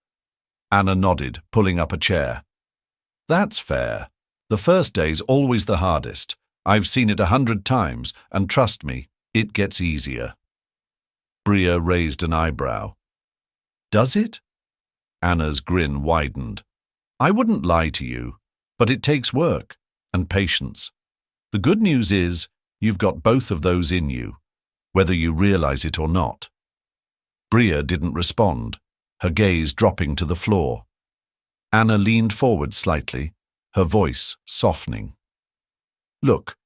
Anna nodded, pulling up a chair. "That's fair. The first day's always the hardest. I've seen it 100 times, and trust me, it gets easier." Bria raised an eyebrow. "Does it?" Anna's grin widened. "I wouldn't lie to you, but it takes work and patience. The good news is you've got both of those in you, whether you realize it or not." Bria didn't respond, her gaze dropping to the floor. Anna leaned forward slightly, her voice softening. "Look,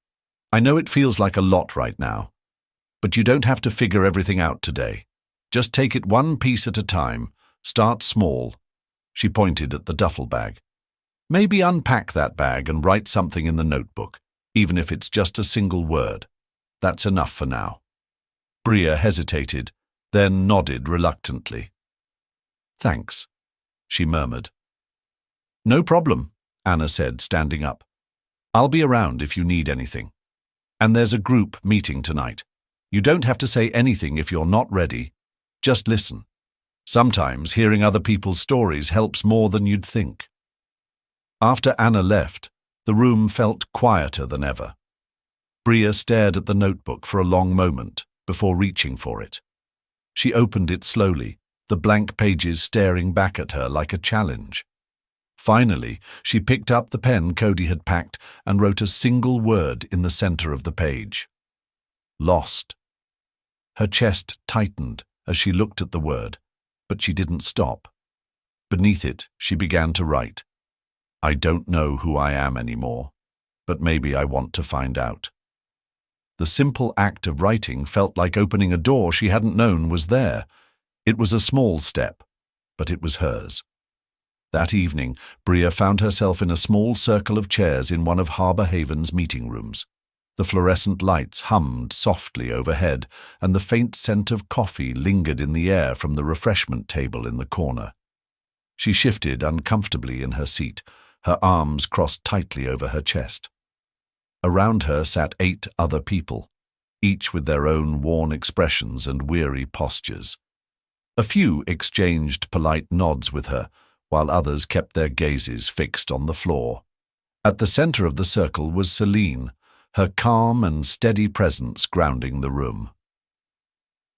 I know it feels like a lot right now, but you don't have to figure everything out today. Just take it one piece at a time. Start small." She pointed at the duffel bag. "Maybe unpack that bag and write something in the notebook, even if it's just a single word. That's enough for now." Bria hesitated, then nodded reluctantly. "Thanks," she murmured. "No problem," Anna said, standing up. "I'll be around if you need anything. And there's a group meeting tonight. You don't have to say anything if you're not ready. Just listen. Sometimes hearing other people's stories helps more than you'd think." After Anna left, the room felt quieter than ever. Bria stared at the notebook for a long moment before reaching for it. She opened it slowly, the blank pages staring back at her like a challenge. Finally, she picked up the pen Cody had packed and wrote a single word in the center of the page. "Lost." Her chest tightened as she looked at the word, but she didn't stop. Beneath it, she began to write, "I don't know who I am anymore, but maybe I want to find out." The simple act of writing felt like opening a door she hadn't known was there. It was a small step, but it was hers. That evening, Bria found herself in a small circle of chairs in one of Harbour Haven's meeting rooms. The fluorescent lights hummed softly overhead, and the faint scent of coffee lingered in the air from the refreshment table in the corner. She shifted uncomfortably in her seat, her arms crossed tightly over her chest. Around her sat 8 other people, each with their own worn expressions and weary postures. A few exchanged polite nods with her, while others kept their gazes fixed on the floor. At the center of the circle was Celine, her calm and steady presence grounding the room.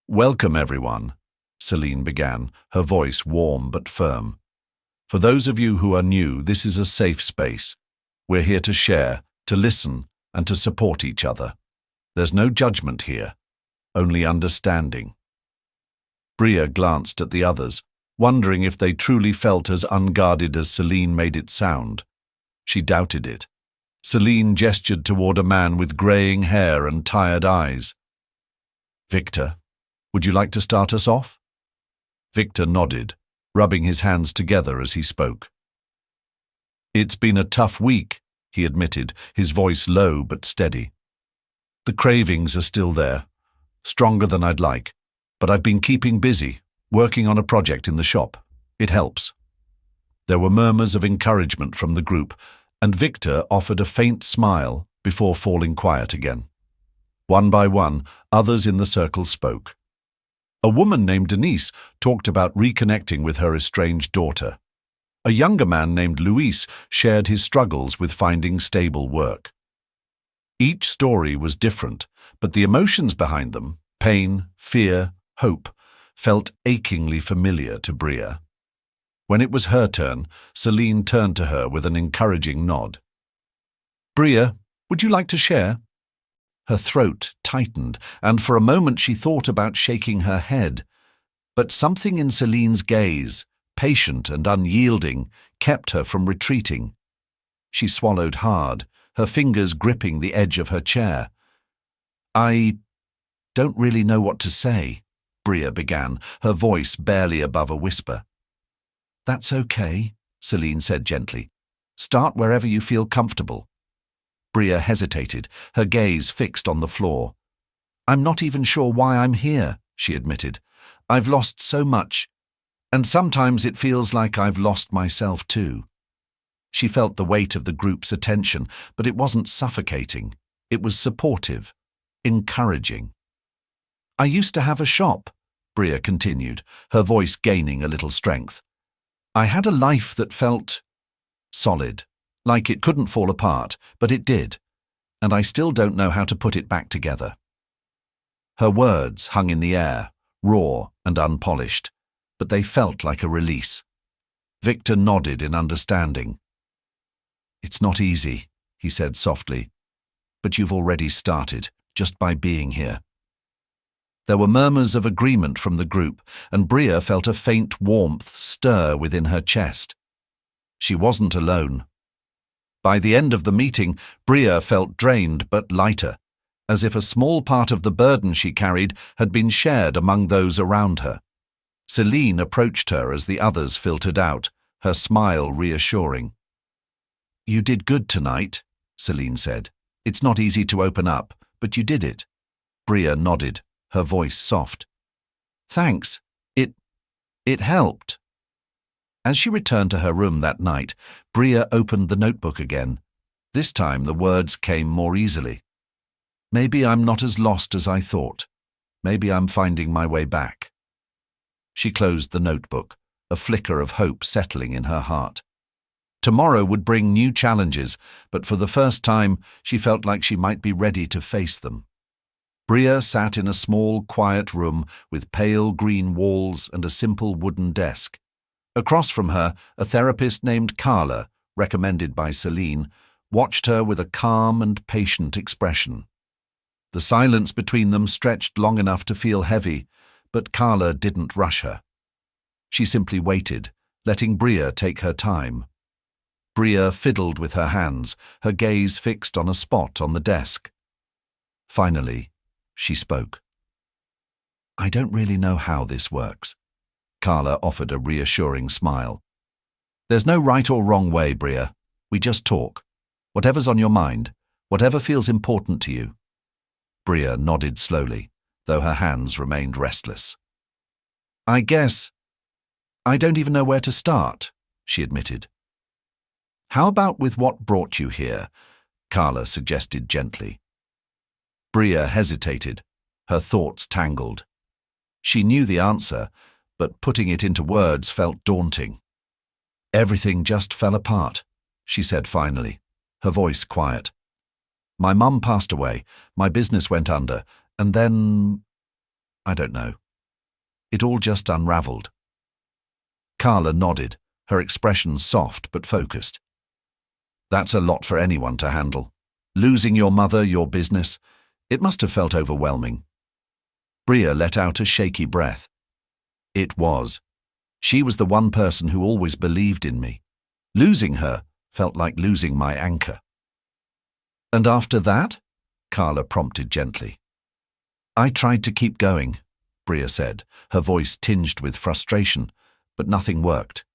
"Welcome, everyone," Celine began, her voice warm but firm. "For those of you who are new, this is a safe space. We're here to share, to listen, and to support each other. There's no judgment here, only understanding." Bria glanced at the others, wondering if they truly felt as unguarded as Celine made it sound. She doubted it. Celine gestured toward a man with graying hair and tired eyes. "Victor, would you like to start us off?" Victor nodded, rubbing his hands together as he spoke. "It's been a tough week," he admitted, his voice low but steady. "The cravings are still there, stronger than I'd like, but I've been keeping busy, working on a project in the shop. It helps." There were murmurs of encouragement from the group, and Victor offered a faint smile before falling quiet again. One by one, others in the circle spoke. A woman named Denise talked about reconnecting with her estranged daughter. A younger man named Luis shared his struggles with finding stable work. Each story was different, but the emotions behind them, pain, fear, hope, felt achingly familiar to Bria. When it was her turn, Celine turned to her with an encouraging nod. "Bria, would you like to share?" Her throat tightened, and for a moment she thought about shaking her head. But something in Celine's gaze, patient and unyielding, kept her from retreating. She swallowed hard, her fingers gripping the edge of her chair. "I don't really know what to say," Bria began, her voice barely above a whisper. "That's okay," Celine said gently. "Start wherever you feel comfortable." Bria hesitated, her gaze fixed on the floor. "I'm not even sure why I'm here," she admitted. "I've lost so much, and sometimes it feels like I've lost myself too." She felt the weight of the group's attention, but it wasn't suffocating. It was supportive, encouraging. "I used to have a shop," Bria continued, her voice gaining a little strength. "I had a life that felt solid, like it couldn't fall apart, but it did, and I still don't know how to put it back together." Her words hung in the air, raw and unpolished, but they felt like a release. Victor nodded in understanding. "It's not easy," he said softly, "but you've already started, just by being here." There were murmurs of agreement from the group, and Bria felt a faint warmth stir within her chest. She wasn't alone. By the end of the meeting, Bria felt drained but lighter, as if a small part of the burden she carried had been shared among those around her. Celine approached her as the others filtered out, her smile reassuring. "You did good tonight," Celine said. "It's not easy to open up, but you did it." Bria nodded, her voice soft. "Thanks. It helped." As she returned to her room that night, Bria opened the notebook again. This time the words came more easily. "Maybe I'm not as lost as I thought. Maybe I'm finding my way back." She closed the notebook, a flicker of hope settling in her heart. Tomorrow would bring new challenges, but for the first time she felt like she might be ready to face them. Bria sat in a small, quiet room with pale green walls and a simple wooden desk. Across from her, a therapist named Carla, recommended by Celine, watched her with a calm and patient expression. The silence between them stretched long enough to feel heavy, but Carla didn't rush her. She simply waited, letting Bria take her time. Bria fiddled with her hands, her gaze fixed on a spot on the desk. Finally, she spoke. "I don't really know how this works." Carla offered a reassuring smile. There's no right or wrong way, Bria. We just talk. Whatever's on your mind, whatever feels important to you. Bria nodded slowly, though her hands remained restless. I guess I don't even know where to start, she admitted. How about with what brought you here? Carla suggested gently. Bria hesitated, her thoughts tangled. She knew the answer, but putting it into words felt daunting. Everything just fell apart, she said finally, her voice quiet. My mum passed away, my business went under, and then… I don't know. It all just unraveled. Carla nodded, her expression soft but focused. That's a lot for anyone to handle. Losing your mother, your business, it must have felt overwhelming. Bria let out a shaky breath. It was. She was the one person who always believed in me. Losing her felt like losing my anchor. And after that? Carla prompted gently. I tried to keep going, Bria said, her voice tinged with frustration, but nothing worked.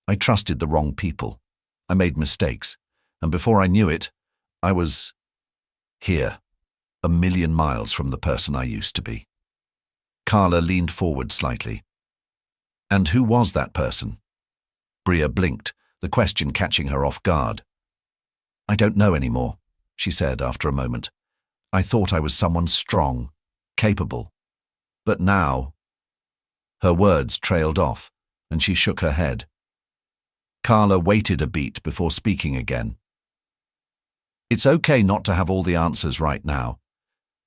I trusted the wrong people. I made mistakes, and before I knew it, I was here, 1,000,000 miles from the person I used to be. Carla leaned forward slightly. And who was that person? Bria blinked, the question catching her off guard. I don't know anymore, she said after a moment. I thought I was someone strong, capable. But now… Her words trailed off, and she shook her head. Carla waited a beat before speaking again. It's okay not to have all the answers right now,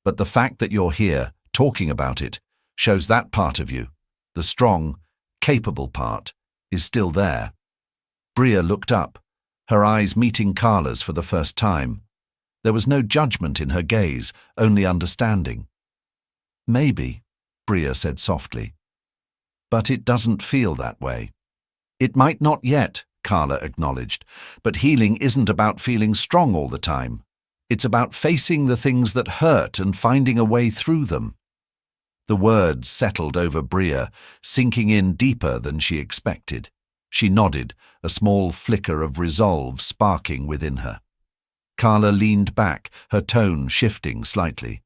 but the fact that you're here, talking about it, shows that part of you, the strong, capable part, is still there. Bria looked up, her eyes meeting Carla's for the first time. There was no judgment in her gaze, only understanding. Maybe, Bria said softly. But it doesn't feel that way. It might not yet, Carla acknowledged, but healing isn't about feeling strong all the time. It's about facing the things that hurt and finding a way through them. The words settled over Bria, sinking in deeper than she expected. She nodded, a small flicker of resolve sparking within her. Carla leaned back, her tone shifting slightly.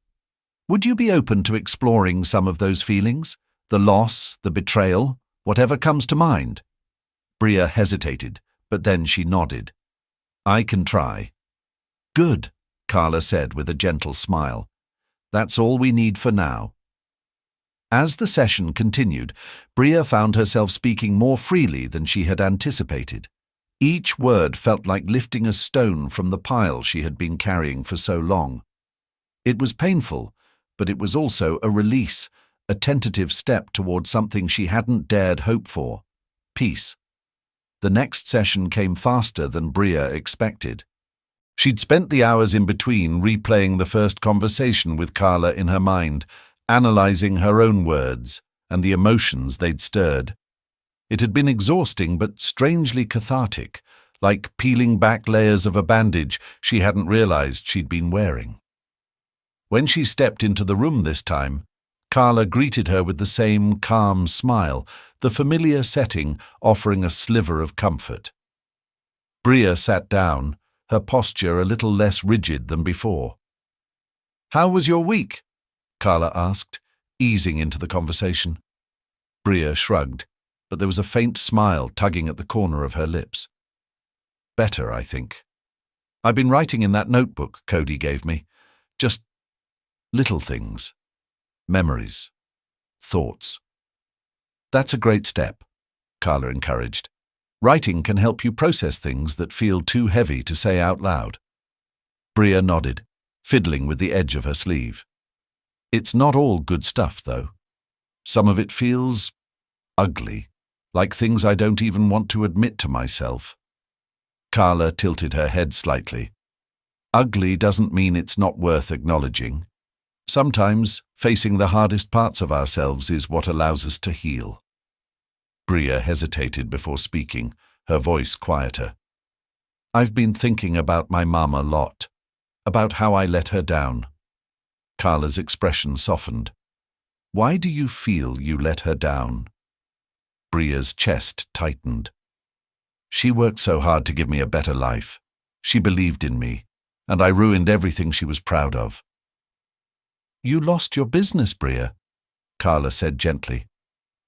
Would you be open to exploring some of those feelings? The loss, the betrayal, whatever comes to mind? Bria hesitated, but then she nodded. I can try. Good, Carla said with a gentle smile. That's all we need for now. As the session continued, Bria found herself speaking more freely than she had anticipated. Each word felt like lifting a stone from the pile she had been carrying for so long. It was painful, but it was also a release, a tentative step toward something she hadn't dared hope for: peace. The next session came faster than Bria expected. She'd spent the hours in between replaying the first conversation with Carla in her mind, analyzing her own words and the emotions they'd stirred. It had been exhausting but strangely cathartic, like peeling back layers of a bandage she hadn't realized she'd been wearing. When she stepped into the room this time, Carla greeted her with the same calm smile, the familiar setting offering a sliver of comfort. Bria sat down, her posture a little less rigid than before. How was your week? Carla asked, easing into the conversation. Bria shrugged, but there was a faint smile tugging at the corner of her lips. Better, I think. I've been writing in that notebook Cody gave me. Just little things. Memories. Thoughts. That's a great step, Carla encouraged. Writing can help you process things that feel too heavy to say out loud. Bria nodded, fiddling with the edge of her sleeve. It's not all good stuff, though. Some of it feels ugly, like things I don't even want to admit to myself. Carla tilted her head slightly. Ugly doesn't mean it's not worth acknowledging. Sometimes facing the hardest parts of ourselves is what allows us to heal. Bria hesitated before speaking, her voice quieter. I've been thinking about my mum a lot, about how I let her down. Carla's expression softened. Why do you feel you let her down? Bria's chest tightened. She worked so hard to give me a better life. She believed in me, and I ruined everything she was proud of. You lost your business, Bria, Carla said gently.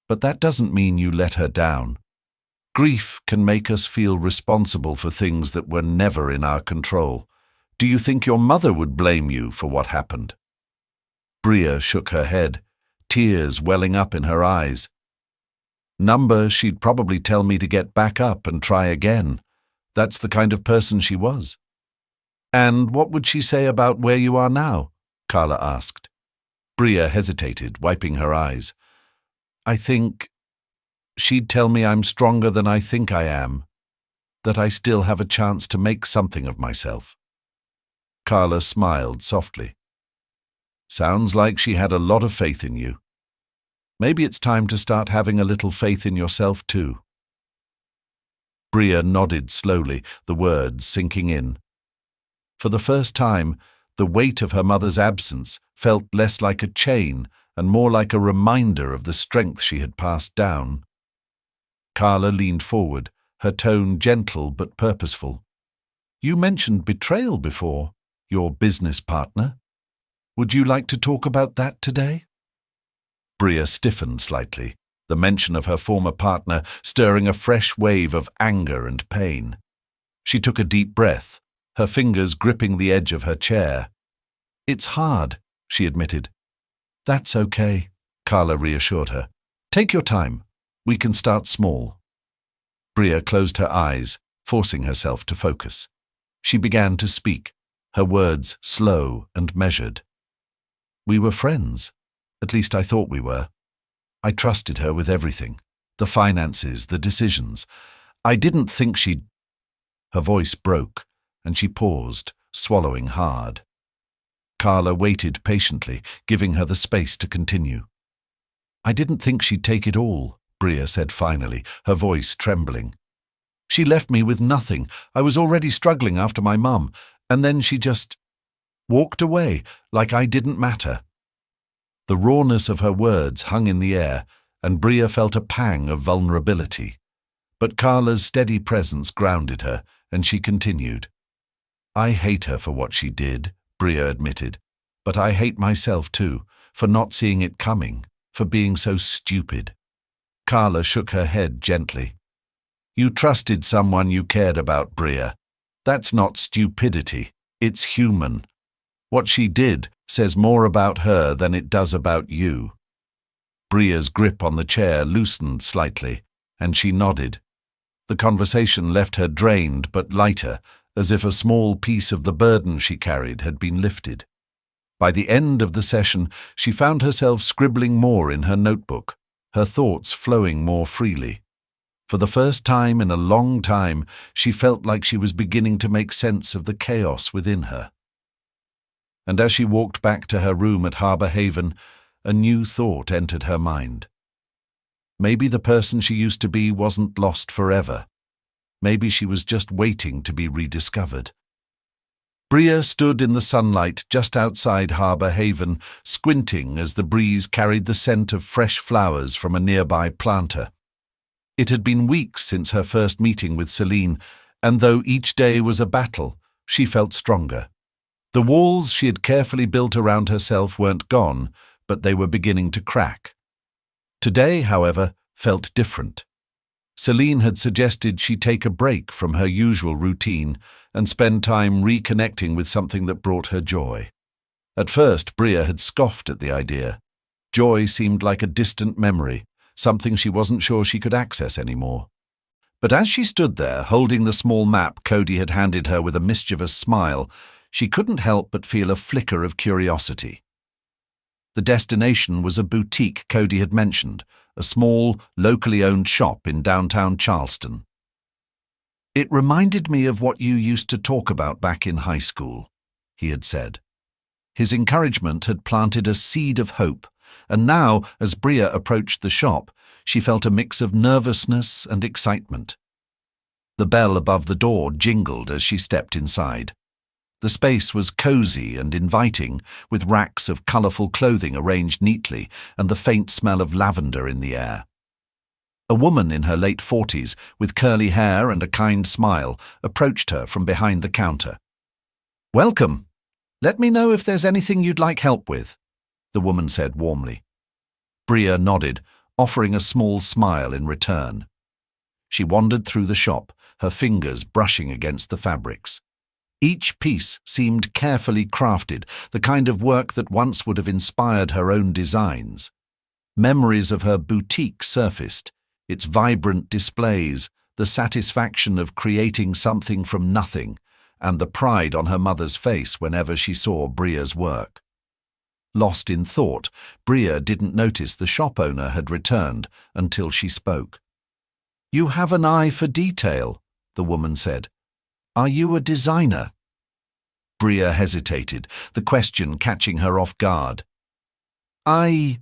But that doesn't mean you let her down. Grief can make us feel responsible for things that were never in our control. Do you think your mother would blame you for what happened? Bria shook her head, tears welling up in her eyes. Number, she'd probably tell me to get back up and try again. That's the kind of person she was. And what would she say about where you are now? Carla asked. Bria hesitated, wiping her eyes. I think she'd tell me I'm stronger than I think I am, that I still have a chance to make something of myself. Carla smiled softly. Sounds like she had a lot of faith in you. Maybe it's time to start having a little faith in yourself too. Bria nodded slowly, the words sinking in. For the first time, the weight of her mother's absence felt less like a chain and more like a reminder of the strength she had passed down. Carla leaned forward, her tone gentle but purposeful. You mentioned betrayal before, your business partner. Would you like to talk about that today? Bria stiffened slightly, the mention of her former partner stirring a fresh wave of anger and pain. She took a deep breath, her fingers gripping the edge of her chair. It's hard, she admitted. That's okay, Carla reassured her. Take your time. We can start small. Bria closed her eyes, forcing herself to focus. She began to speak, her words slow and measured. We were friends. At least I thought we were. I trusted her with everything. The finances, the decisions. I didn't think she'd... Her voice broke, and she paused, swallowing hard. Carla waited patiently, giving her the space to continue. I didn't think she'd take it all, Bria said finally, her voice trembling. She left me with nothing. I was already struggling after my mum, and then she just walked away like I didn't matter. The rawness of her words hung in the air, and Bria felt a pang of vulnerability. But Carla's steady presence grounded her, and she continued. I hate her for what she did, Bria admitted, but I hate myself too, for not seeing it coming, for being so stupid. Carla shook her head gently. You trusted someone you cared about, Bria. That's not stupidity, it's human. What she did says more about her than it does about you. Bria's grip on the chair loosened slightly, and she nodded. The conversation left her drained but lighter, as if a small piece of the burden she carried had been lifted. By the end of the session, she found herself scribbling more in her notebook, her thoughts flowing more freely. For the first time in a long time, she felt like she was beginning to make sense of the chaos within her. And as she walked back to her room at Harbour Haven, a new thought entered her mind. Maybe the person she used to be wasn't lost forever. Maybe she was just waiting to be rediscovered. Bria stood in the sunlight just outside Harbour Haven, squinting as the breeze carried the scent of fresh flowers from a nearby planter. It had been weeks since her first meeting with Celine, and though each day was a battle, she felt stronger. The walls she had carefully built around herself weren't gone, but they were beginning to crack. Today, however, felt different. Celine had suggested she take a break from her usual routine and spend time reconnecting with something that brought her joy. At first, Bria had scoffed at the idea. Joy seemed like a distant memory, something she wasn't sure she could access anymore. But as she stood there, holding the small map Cody had handed her with a mischievous smile, she couldn't help but feel a flicker of curiosity. The destination was a boutique Cody had mentioned, a small, locally owned shop in downtown Charleston. It reminded me of what you used to talk about back in high school, he had said. His encouragement had planted a seed of hope, and now, as Bria approached the shop, she felt a mix of nervousness and excitement. The bell above the door jingled as she stepped inside. The space was cozy and inviting, with racks of colourful clothing arranged neatly and the faint smell of lavender in the air. A woman in her late 40s, with curly hair and a kind smile, approached her from behind the counter. "Welcome. Let me know if there's anything you'd like help with," the woman said warmly. Bria nodded, offering a small smile in return. She wandered through the shop, her fingers brushing against the fabrics. Each piece seemed carefully crafted, the kind of work that once would have inspired her own designs. Memories of her boutique surfaced, its vibrant displays, the satisfaction of creating something from nothing, and the pride on her mother's face whenever she saw Bria's work. Lost in thought, Bria didn't notice the shop owner had returned until she spoke. "You have an eye for detail," the woman said. "Are you a designer?" Bria hesitated, the question catching her off guard. "I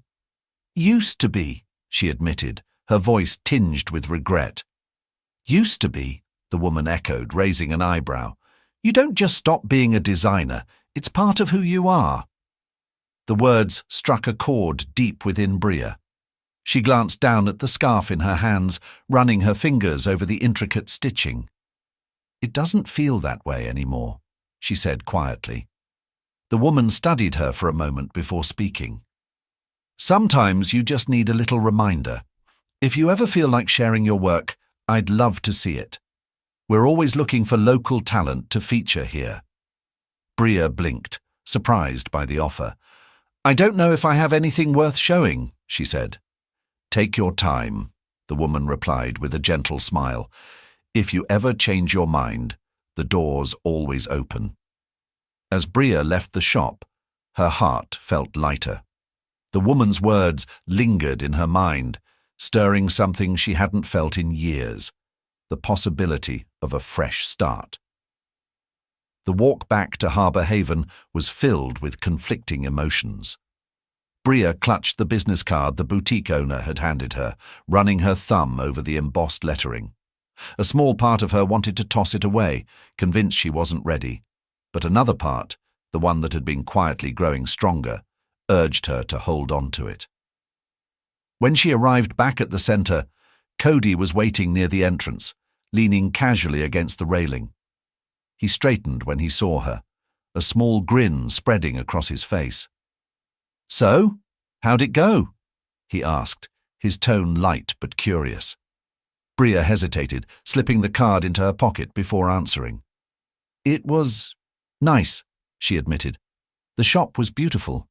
used to be," she admitted, her voice tinged with regret. "Used to be," the woman echoed, raising an eyebrow. "You don't just stop being a designer, it's part of who you are." The words struck a chord deep within Bria. She glanced down at the scarf in her hands, running her fingers over the intricate stitching. "It doesn't feel that way anymore," she said quietly. The woman studied her for a moment before speaking. "Sometimes you just need a little reminder. If you ever feel like sharing your work, I'd love to see it. We're always looking for local talent to feature here." Bria blinked, surprised by the offer. "I don't know if I have anything worth showing," she said. "Take your time," the woman replied with a gentle smile. "If you ever change your mind, the door's always open." As Bria left the shop, her heart felt lighter. The woman's words lingered in her mind, stirring something she hadn't felt in years, the possibility of a fresh start. The walk back to Harbour Haven was filled with conflicting emotions. Bria clutched the business card the boutique owner had handed her, running her thumb over the embossed lettering. A small part of her wanted to toss it away, convinced she wasn't ready, but another part, the one that had been quietly growing stronger, urged her to hold on to it. When she arrived back at the centre, Cody was waiting near the entrance, leaning casually against the railing. He straightened when he saw her, a small grin spreading across his face. "So, how'd it go?" he asked, his tone light but curious. Bria hesitated, slipping the card into her pocket before answering. "It was nice," she admitted. "The shop was beautiful.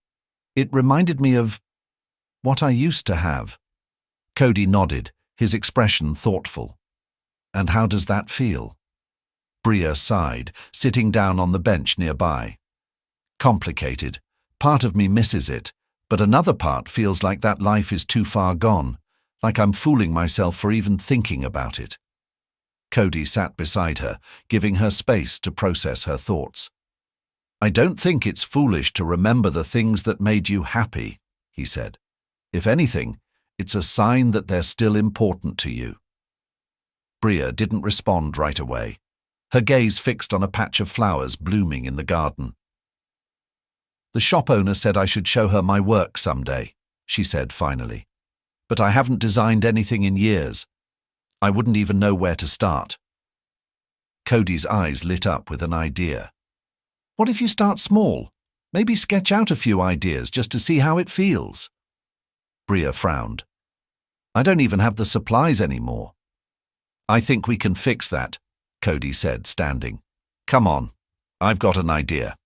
It reminded me of what I used to have." Cody nodded, his expression thoughtful. "And how does that feel?" Bria sighed, sitting down on the bench nearby. "Complicated. Part of me misses it, but another part feels like that life is too far gone, like I'm fooling myself for even thinking about it." Cody sat beside her, giving her space to process her thoughts. "I don't think it's foolish to remember the things that made you happy," he said. "If anything, it's a sign that they're still important to you." Bria didn't respond right away, her gaze fixed on a patch of flowers blooming in the garden. "The shop owner said I should show her my work someday," she said finally. "But I haven't designed anything in years. I wouldn't even know where to start." Cody's eyes lit up with an idea. "What if you start small? Maybe sketch out a few ideas just to see how it feels." Bria frowned. "I don't even have the supplies anymore." "I think we can fix that," Cody said, standing. "Come on, I've got an idea."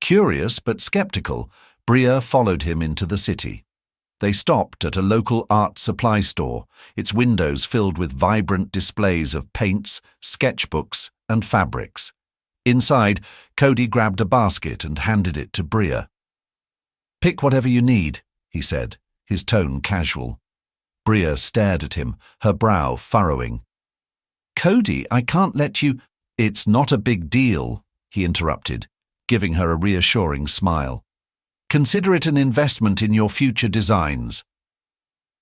Curious but skeptical, Bria followed him into the city. They stopped at a local art supply store, its windows filled with vibrant displays of paints, sketchbooks, and fabrics. Inside, Cody grabbed a basket and handed it to Bria. "Pick whatever you need," he said, his tone casual. Bria stared at him, her brow furrowing. "Cody, I can't let you—" "It's not a big deal," he interrupted, giving her a reassuring smile. "Consider it an investment in your future designs."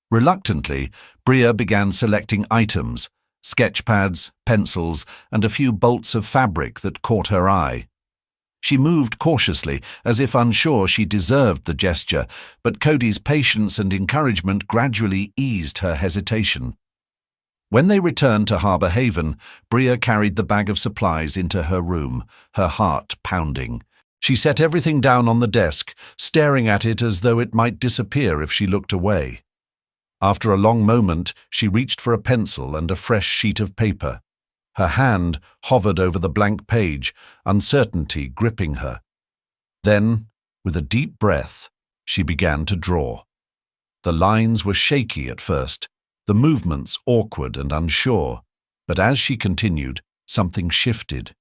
Reluctantly, Bria began selecting items, sketch pads, pencils, and a few bolts of fabric that caught her eye. She moved cautiously, as if unsure she deserved the gesture, but Cody's patience and encouragement gradually eased her hesitation. When they returned to Harbour Haven, Bria carried the bag of supplies into her room, her heart pounding. She set everything down on the desk, staring at it as though it might disappear if she looked away. After a long moment, she reached for a pencil and a fresh sheet of paper. Her hand hovered over the blank page, uncertainty gripping her. Then, with a deep breath, she began to draw. The lines were shaky at first, the movements awkward and unsure, but as she continued, something shifted.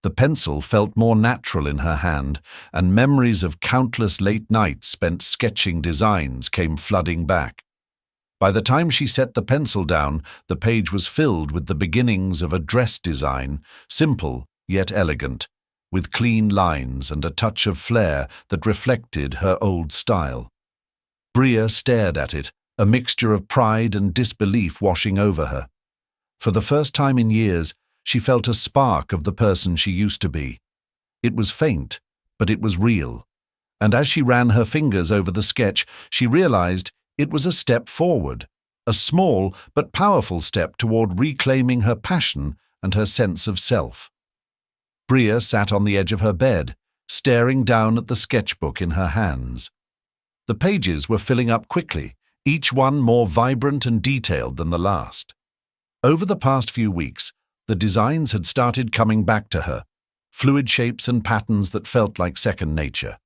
The pencil felt more natural in her hand, and memories of countless late nights spent sketching designs came flooding back. By the time she set the pencil down, the page was filled with the beginnings of a dress design, simple yet elegant, with clean lines and a touch of flair that reflected her old style. Bria stared at it, a mixture of pride and disbelief washing over her. For the first time in years, she felt a spark of the person she used to be. It was faint, but it was real. And as she ran her fingers over the sketch, she realized it was a step forward, a small but powerful step toward reclaiming her passion and her sense of self. Bria sat on the edge of her bed, staring down at the sketchbook in her hands. The pages were filling up quickly, each one more vibrant and detailed than the last. Over the past few weeks, the designs had started coming back to her, fluid shapes and patterns that felt like second nature.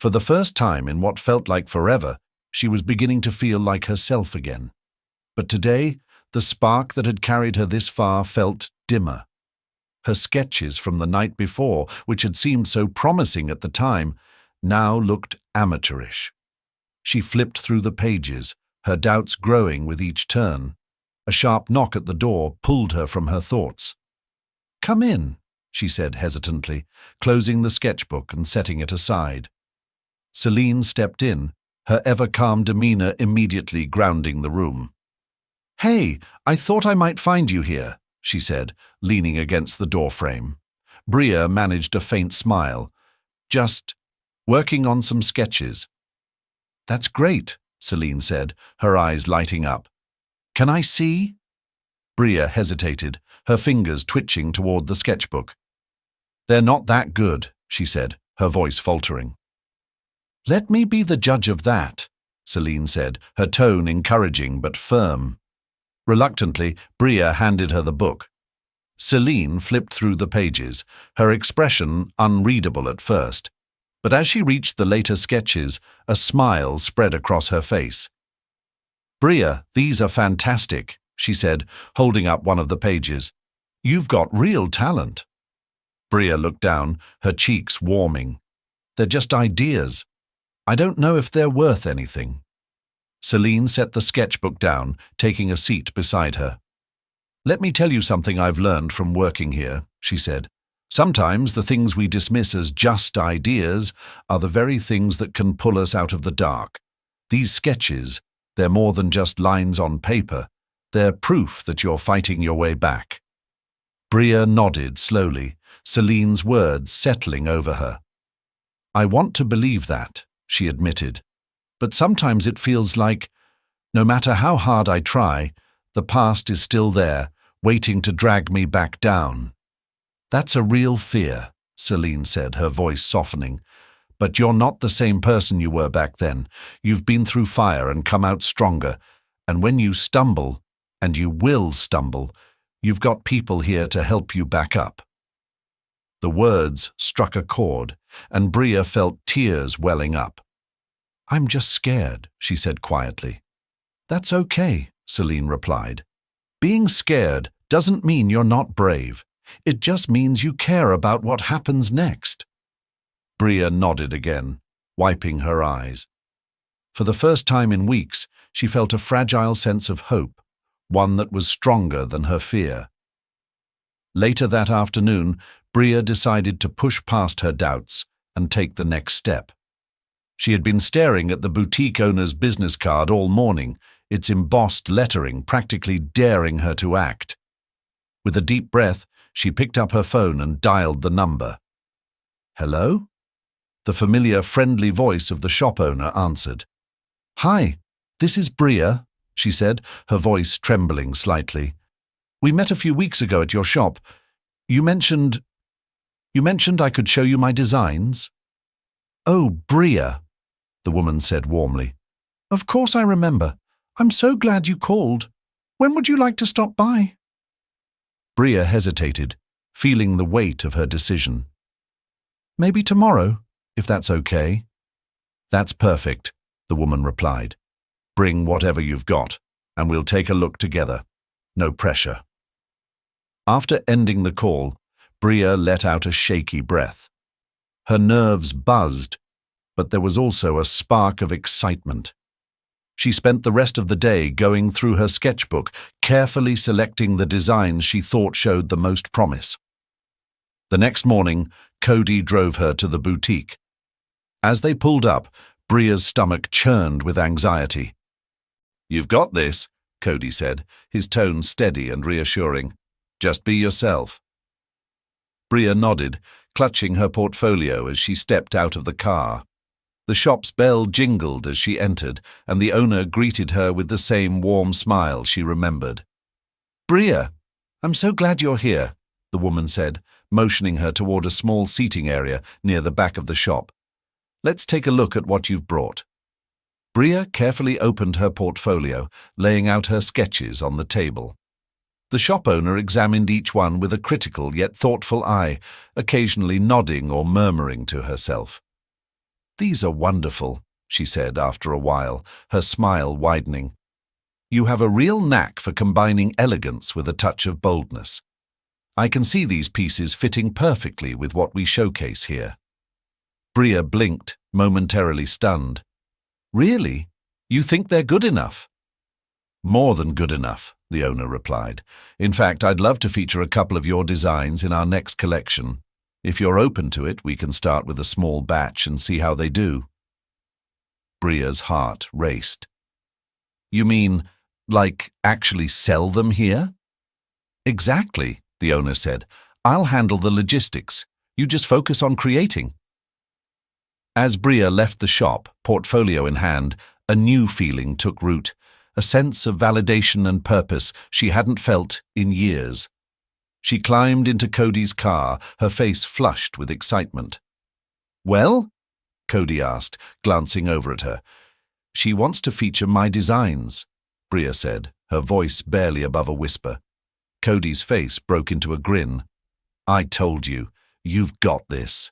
For the first time in what felt like forever, she was beginning to feel like herself again. But today, the spark that had carried her this far felt dimmer. Her sketches from the night before, which had seemed so promising at the time, now looked amateurish. She flipped through the pages, her doubts growing with each turn. A sharp knock at the door pulled her from her thoughts. "Come in," she said hesitantly, closing the sketchbook and setting it aside. Celine stepped in, her ever-calm demeanor immediately grounding the room. "Hey, I thought I might find you here," she said, leaning against the doorframe. Bria managed a faint smile. "Just working on some sketches." "That's great," Celine said, her eyes lighting up. "Can I see?" Bria hesitated, her fingers twitching toward the sketchbook. "They're not that good," she said, her voice faltering. "Let me be the judge of that," Celine said, her tone encouraging but firm. Reluctantly, Bria handed her the book. Celine flipped through the pages, her expression unreadable at first. But as she reached the later sketches, a smile spread across her face. "Bria, these are fantastic," she said, holding up one of the pages. "You've got real talent." Bria looked down, her cheeks warming. "They're just ideas. I don't know if they're worth anything." Celine set the sketchbook down, taking a seat beside her. "Let me tell you something I've learned from working here," she said. "Sometimes the things we dismiss as just ideas are the very things that can pull us out of the dark. These sketches, they're more than just lines on paper. They're proof that you're fighting your way back." Bria nodded slowly, Celine's words settling over her. "I want to believe that," she admitted. "But sometimes it feels like, no matter how hard I try, the past is still there, waiting to drag me back down." "That's a real fear," Celine said, her voice softening. "But you're not the same person you were back then. You've been through fire and come out stronger. And when you stumble, and you will stumble, you've got people here to help you back up." The words struck a chord, and Bria felt tears welling up. "I'm just scared," she said quietly. "That's okay," Celine replied. "Being scared doesn't mean you're not brave. It just means you care about what happens next." Bria nodded again, wiping her eyes. For the first time in weeks, she felt a fragile sense of hope, one that was stronger than her fear. Later that afternoon, Bria decided to push past her doubts and take the next step. She had been staring at the boutique owner's business card all morning, its embossed lettering practically daring her to act. With a deep breath, she picked up her phone and dialed the number. "Hello?" The familiar, friendly voice of the shop owner answered. "Hi, this is Bria," she said, her voice trembling slightly. We met a few weeks ago at your shop. You mentioned I could show you my designs? Oh, Bria, the woman said warmly. Of course I remember. I'm so glad you called. When would you like to stop by? Bria hesitated, feeling the weight of her decision. Maybe tomorrow, if that's okay. That's perfect, the woman replied. Bring whatever you've got, and we'll take a look together. No pressure. After ending the call, Bria let out a shaky breath. Her nerves buzzed, but there was also a spark of excitement. She spent the rest of the day going through her sketchbook, carefully selecting the designs she thought showed the most promise. The next morning, Cody drove her to the boutique. As they pulled up, Bria's stomach churned with anxiety. You've got this, Cody said, his tone steady and reassuring. Just be yourself. Bria nodded, clutching her portfolio as she stepped out of the car. The shop's bell jingled as she entered, and the owner greeted her with the same warm smile she remembered. Bria, I'm so glad you're here, the woman said, motioning her toward a small seating area near the back of the shop. Let's take a look at what you've brought. Bria carefully opened her portfolio, laying out her sketches on the table. The shop owner examined each one with a critical yet thoughtful eye, occasionally nodding or murmuring to herself. These are wonderful, she said after a while, her smile widening. You have a real knack for combining elegance with a touch of boldness. I can see these pieces fitting perfectly with what we showcase here. Bria blinked, momentarily stunned. Really? You think they're good enough? More than good enough, the owner replied. In fact, I'd love to feature a couple of your designs in our next collection. If you're open to it, we can start with a small batch and see how they do. Bria's heart raced. You mean, like, actually sell them here? Exactly, the owner said. I'll handle the logistics. You just focus on creating. As Bria left the shop, portfolio in hand, a new feeling took root, a sense of validation and purpose she hadn't felt in years. She climbed into Cody's car, her face flushed with excitement. Well? Cody asked, glancing over at her. She wants to feature my designs, Bria said, her voice barely above a whisper. Cody's face broke into a grin. I told you, you've got this.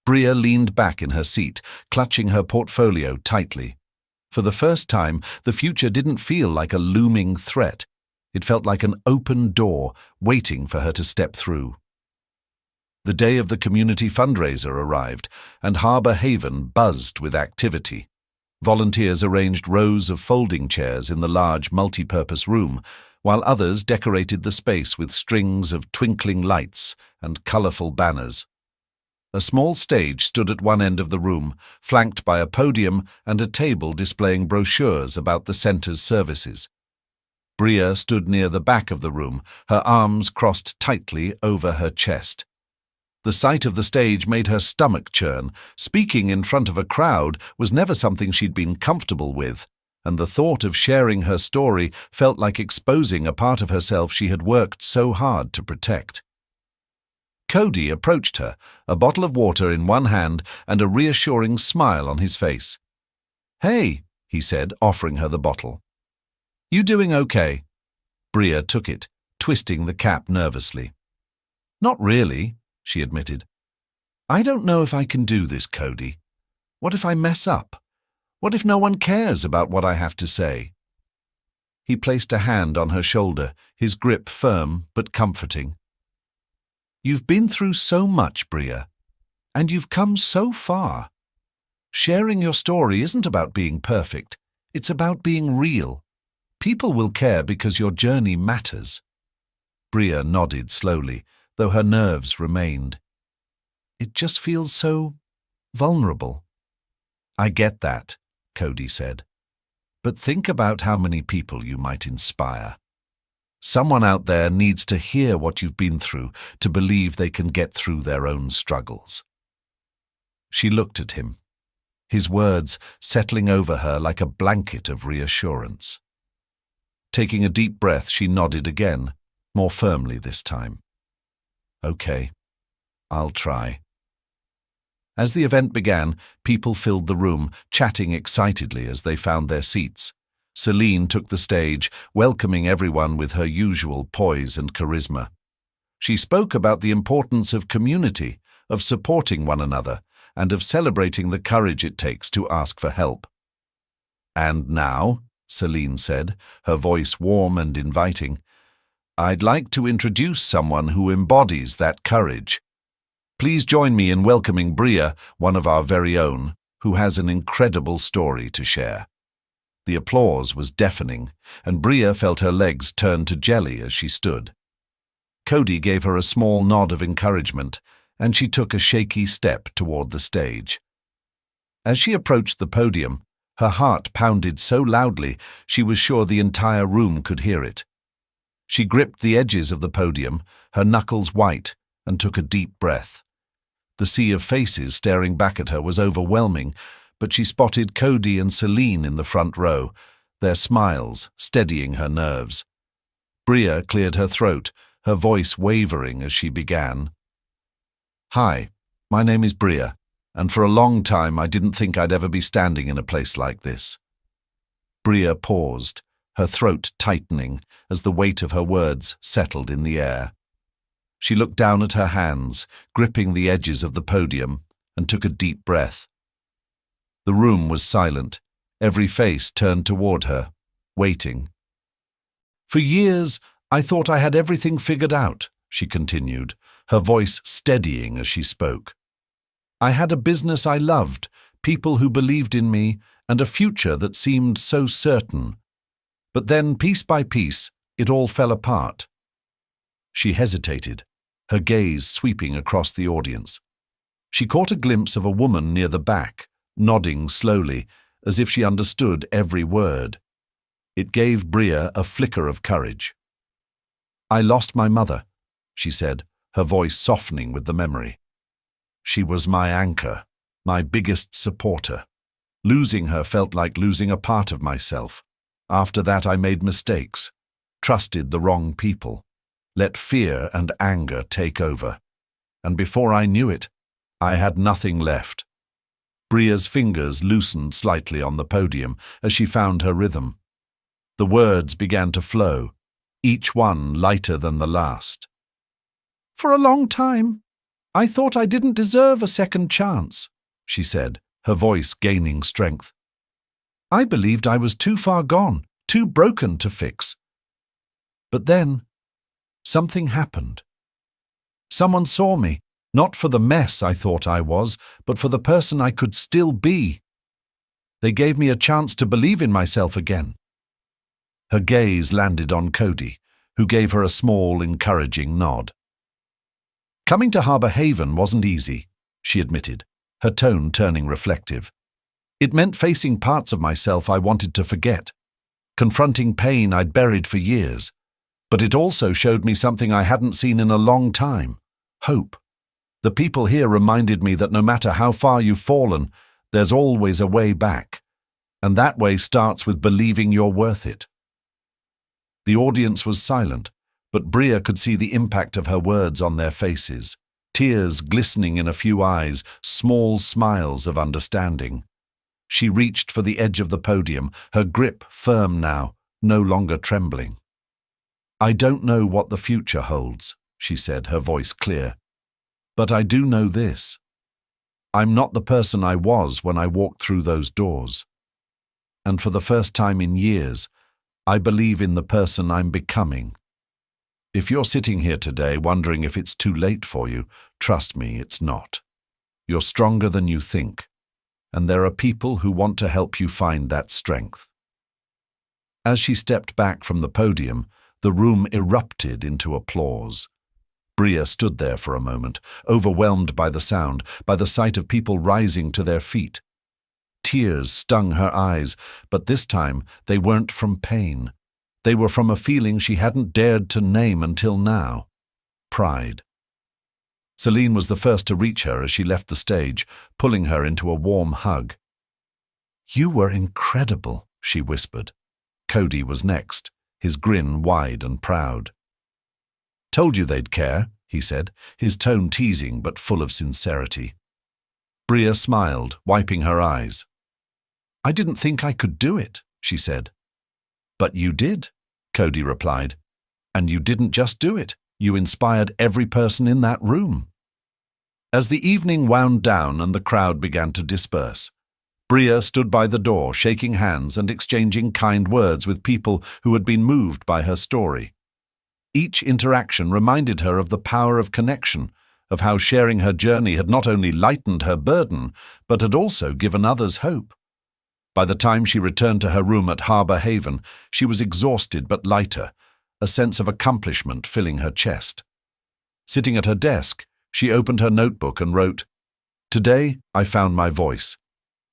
Bria leaned back in her seat, clutching her portfolio tightly. For the first time, the future didn't feel like a looming threat. It felt like an open door, waiting for her to step through. The day of the community fundraiser arrived, and Harbour Haven buzzed with activity. Volunteers arranged rows of folding chairs in the large multi-purpose room, while others decorated the space with strings of twinkling lights and colourful banners. A small stage stood at one end of the room, flanked by a podium and a table displaying brochures about the centre's services. Bria stood near the back of the room, her arms crossed tightly over her chest. The sight of the stage made her stomach churn. Speaking in front of a crowd was never something she'd been comfortable with, and the thought of sharing her story felt like exposing a part of herself she had worked so hard to protect. Cody approached her, a bottle of water in one hand and a reassuring smile on his face. Hey, he said, offering her the bottle. You doing okay? Bria took it, twisting the cap nervously. Not really, she admitted. I don't know if I can do this, Cody. What if I mess up? What if no one cares about what I have to say? He placed a hand on her shoulder, his grip firm but comforting. You've been through so much, Bria, and you've come so far. Sharing your story isn't about being perfect, it's about being real. People will care because your journey matters. Bria nodded slowly, though her nerves remained. It just feels so vulnerable. I get that, Cody said. But think about how many people you might inspire. Someone out there needs to hear what you've been through to believe they can get through their own struggles. She looked at him, his words settling over her like a blanket of reassurance. Taking a deep breath, she nodded again, more firmly this time. "Okay, I'll try." As the event began, people filled the room, chatting excitedly as they found their seats. Celine took the stage, welcoming everyone with her usual poise and charisma. She spoke about the importance of community, of supporting one another, and of celebrating the courage it takes to ask for help. "And now," Celine said, her voice warm and inviting, "I'd like to introduce someone who embodies that courage. Please join me in welcoming Bria, one of our very own, who has an incredible story to share." The applause was deafening, and Bria felt her legs turn to jelly as she stood. Cody gave her a small nod of encouragement, and she took a shaky step toward the stage. As she approached the podium, her heart pounded so loudly she was sure the entire room could hear it. She gripped the edges of the podium, her knuckles white, and took a deep breath. The sea of faces staring back at her was overwhelming, but she spotted Cody and Celine in the front row, their smiles steadying her nerves. Bria cleared her throat, her voice wavering as she began. "Hi, my name is Bria, and for a long time I didn't think I'd ever be standing in a place like this." Bria paused, her throat tightening as the weight of her words settled in the air. She looked down at her hands, gripping the edges of the podium, and took a deep breath. The room was silent, every face turned toward her, waiting. "For years, I thought I had everything figured out," she continued, her voice steadying as she spoke. "I had a business I loved, people who believed in me, and a future that seemed so certain. But then, piece by piece, it all fell apart." She hesitated, her gaze sweeping across the audience. She caught a glimpse of a woman near the back, nodding slowly, as if she understood every word. It gave Bria a flicker of courage. "I lost my mother," she said, her voice softening with the memory. "She was my anchor, my biggest supporter. Losing her felt like losing a part of myself. After that I made mistakes, trusted the wrong people, let fear and anger take over. And before I knew it, I had nothing left." Bria's fingers loosened slightly on the podium as she found her rhythm. The words began to flow, each one lighter than the last. "For a long time, I thought I didn't deserve a second chance," she said, her voice gaining strength. "I believed I was too far gone, too broken to fix. But then, something happened. Someone saw me, not for the mess I thought I was, but for the person I could still be. They gave me a chance to believe in myself again." Her gaze landed on Cody, who gave her a small, encouraging nod. "Coming to Harbour Haven wasn't easy," she admitted, her tone turning reflective. "It meant facing parts of myself I wanted to forget, confronting pain I'd buried for years. But it also showed me something I hadn't seen in a long time: hope. The people here reminded me that no matter how far you've fallen, there's always a way back. And that way starts with believing you're worth it." The audience was silent, but Bria could see the impact of her words on their faces, tears glistening in a few eyes, small smiles of understanding. She reached for the edge of the podium, her grip firm now, no longer trembling. "I don't know what the future holds," she said, her voice clear. "But I do know this. I'm not the person I was when I walked through those doors. And for the first time in years, I believe in the person I'm becoming. If you're sitting here today wondering if it's too late for you, trust me, it's not. You're stronger than you think, and there are people who want to help you find that strength." As she stepped back from the podium, the room erupted into applause. Bria stood there for a moment, overwhelmed by the sound, by the sight of people rising to their feet. Tears stung her eyes, but this time they weren't from pain. They were from a feeling she hadn't dared to name until now: pride. Celine was the first to reach her as she left the stage, pulling her into a warm hug. "You were incredible," she whispered. Cody was next, his grin wide and proud. "Told you they'd care," he said, his tone teasing but full of sincerity. Bria smiled, wiping her eyes. "I didn't think I could do it," she said. "But you did," Cody replied. "And you didn't just do it, you inspired every person in that room." As the evening wound down and the crowd began to disperse, Bria stood by the door, shaking hands and exchanging kind words with people who had been moved by her story. Each interaction reminded her of the power of connection, of how sharing her journey had not only lightened her burden, but had also given others hope. By the time she returned to her room at Harbour Haven, she was exhausted but lighter, a sense of accomplishment filling her chest. Sitting at her desk, she opened her notebook and wrote, "Today I found my voice,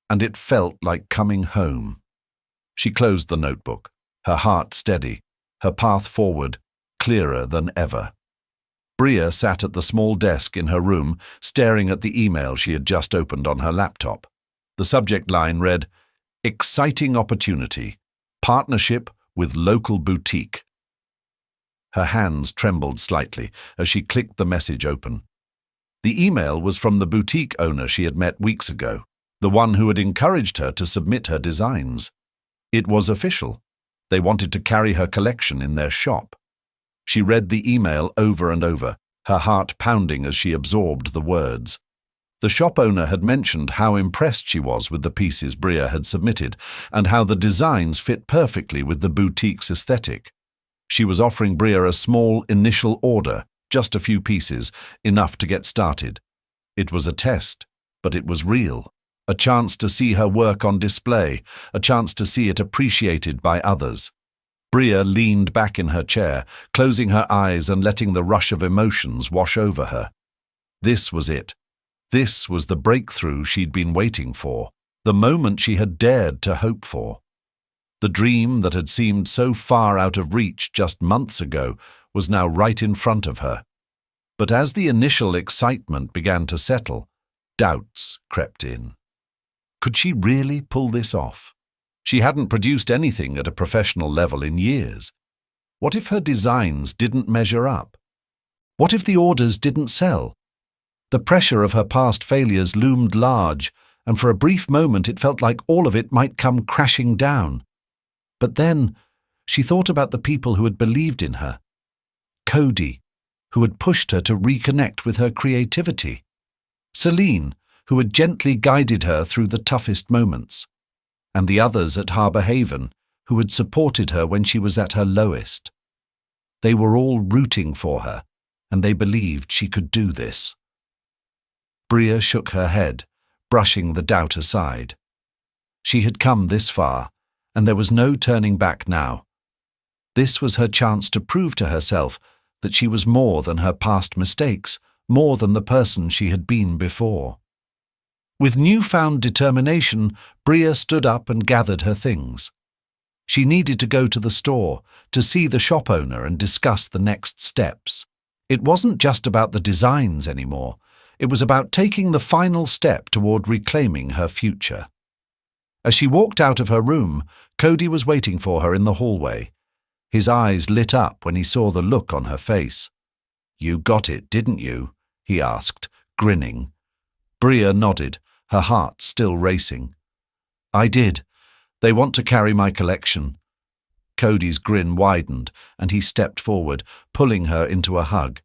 and it felt like coming home." She closed the notebook, her heart steady, her path forward clearer than ever. Bria sat at the small desk in her room, staring at the email she had just opened on her laptop. The subject line read, "Exciting opportunity, partnership with local boutique." Her hands trembled slightly as she clicked the message open. The email was from the boutique owner she had met weeks ago, the one who had encouraged her to submit her designs. It was official. They wanted to carry her collection in their shop. She read the email over and over, her heart pounding as she absorbed the words. The shop owner had mentioned how impressed she was with the pieces Bria had submitted and how the designs fit perfectly with the boutique's aesthetic. She was offering Bria a small initial order, just a few pieces, enough to get started. It was a test, but it was real. A chance to see her work on display, a chance to see it appreciated by others. Bria leaned back in her chair, closing her eyes and letting the rush of emotions wash over her. This was it. This was the breakthrough she'd been waiting for, the moment she had dared to hope for. The dream that had seemed so far out of reach just months ago was now right in front of her. But as the initial excitement began to settle, doubts crept in. Could she really pull this off? She hadn't produced anything at a professional level in years. What if her designs didn't measure up? What if the orders didn't sell? The pressure of her past failures loomed large, and for a brief moment it felt like all of it might come crashing down. But then she thought about the people who had believed in her. Cody, who had pushed her to reconnect with her creativity. Celine, who had gently guided her through the toughest moments. And the others at Harbour Haven, who had supported her when she was at her lowest. They were all rooting for her, and they believed she could do this. Bria shook her head, brushing the doubt aside. She had come this far, and there was no turning back now. This was her chance to prove to herself that she was more than her past mistakes, more than the person she had been before. With newfound determination, Bria stood up and gathered her things. She needed to go to the store, to see the shop owner and discuss the next steps. It wasn't just about the designs anymore. It was about taking the final step toward reclaiming her future. As she walked out of her room, Cody was waiting for her in the hallway. His eyes lit up when he saw the look on her face. "You got it, didn't you?" he asked, grinning. Bria nodded, her heart still racing. "I did. They want to carry my collection." Cody's grin widened, and he stepped forward, pulling her into a hug.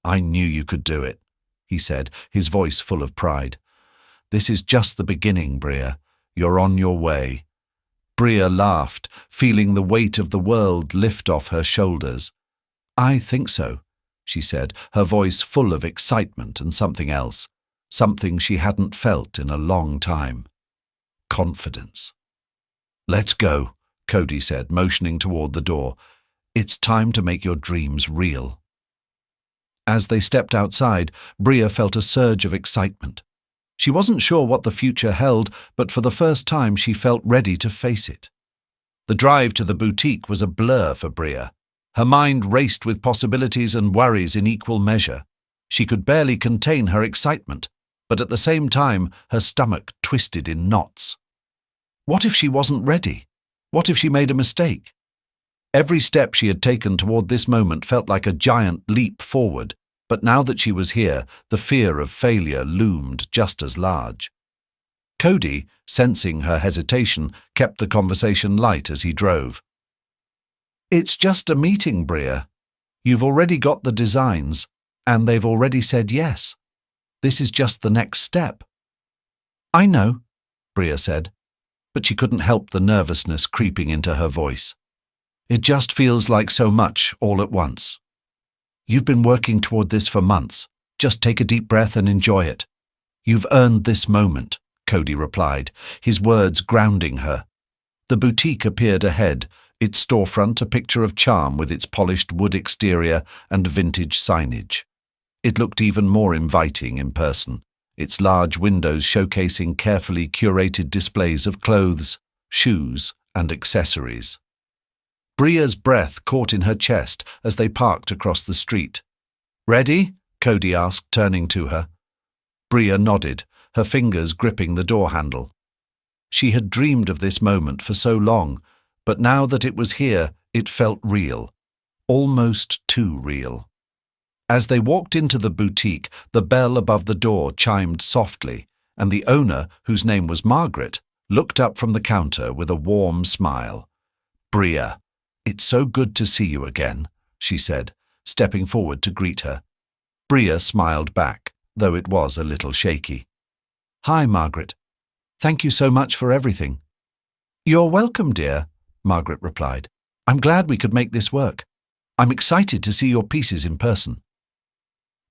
"I knew you could do it," he said, his voice full of pride. "This is just the beginning, Bria. You're on your way." Bria laughed, feeling the weight of the world lift off her shoulders. "I think so," she said, her voice full of excitement and something else. Something she hadn't felt in a long time. Confidence. "Let's go," Cody said, motioning toward the door. "It's time to make your dreams real." As they stepped outside, Bria felt a surge of excitement. She wasn't sure what the future held, but for the first time she felt ready to face it. The drive to the boutique was a blur for Bria. Her mind raced with possibilities and worries in equal measure. She could barely contain her excitement, but at the same time her stomach twisted in knots. What if she wasn't ready? What if she made a mistake? Every step she had taken toward this moment felt like a giant leap forward, but now that she was here, the fear of failure loomed just as large. Cody, sensing her hesitation, kept the conversation light as he drove. "It's just a meeting, Bria. You've already got the designs, and they've already said yes. This is just the next step." "I know," Bria said, but she couldn't help the nervousness creeping into her voice. "It just feels like so much all at once. You've been working toward this for months. Just take a deep breath and enjoy it. You've earned this moment," Cody replied, his words grounding her. The boutique appeared ahead, its storefront a picture of charm with its polished wood exterior and vintage signage. It looked even more inviting in person, its large windows showcasing carefully curated displays of clothes, shoes, and accessories. Bria's breath caught in her chest as they parked across the street. "Ready?" Cody asked, turning to her. Bria nodded, her fingers gripping the door handle. She had dreamed of this moment for so long, but now that it was here, it felt real, almost too real. As they walked into the boutique, the bell above the door chimed softly, and the owner, whose name was Margaret, looked up from the counter with a warm smile. "Bria, it's so good to see you again," she said, stepping forward to greet her. Bria smiled back, though it was a little shaky. "Hi, Margaret. Thank you so much for everything." "You're welcome, dear," Margaret replied. "I'm glad we could make this work. I'm excited to see your pieces in person."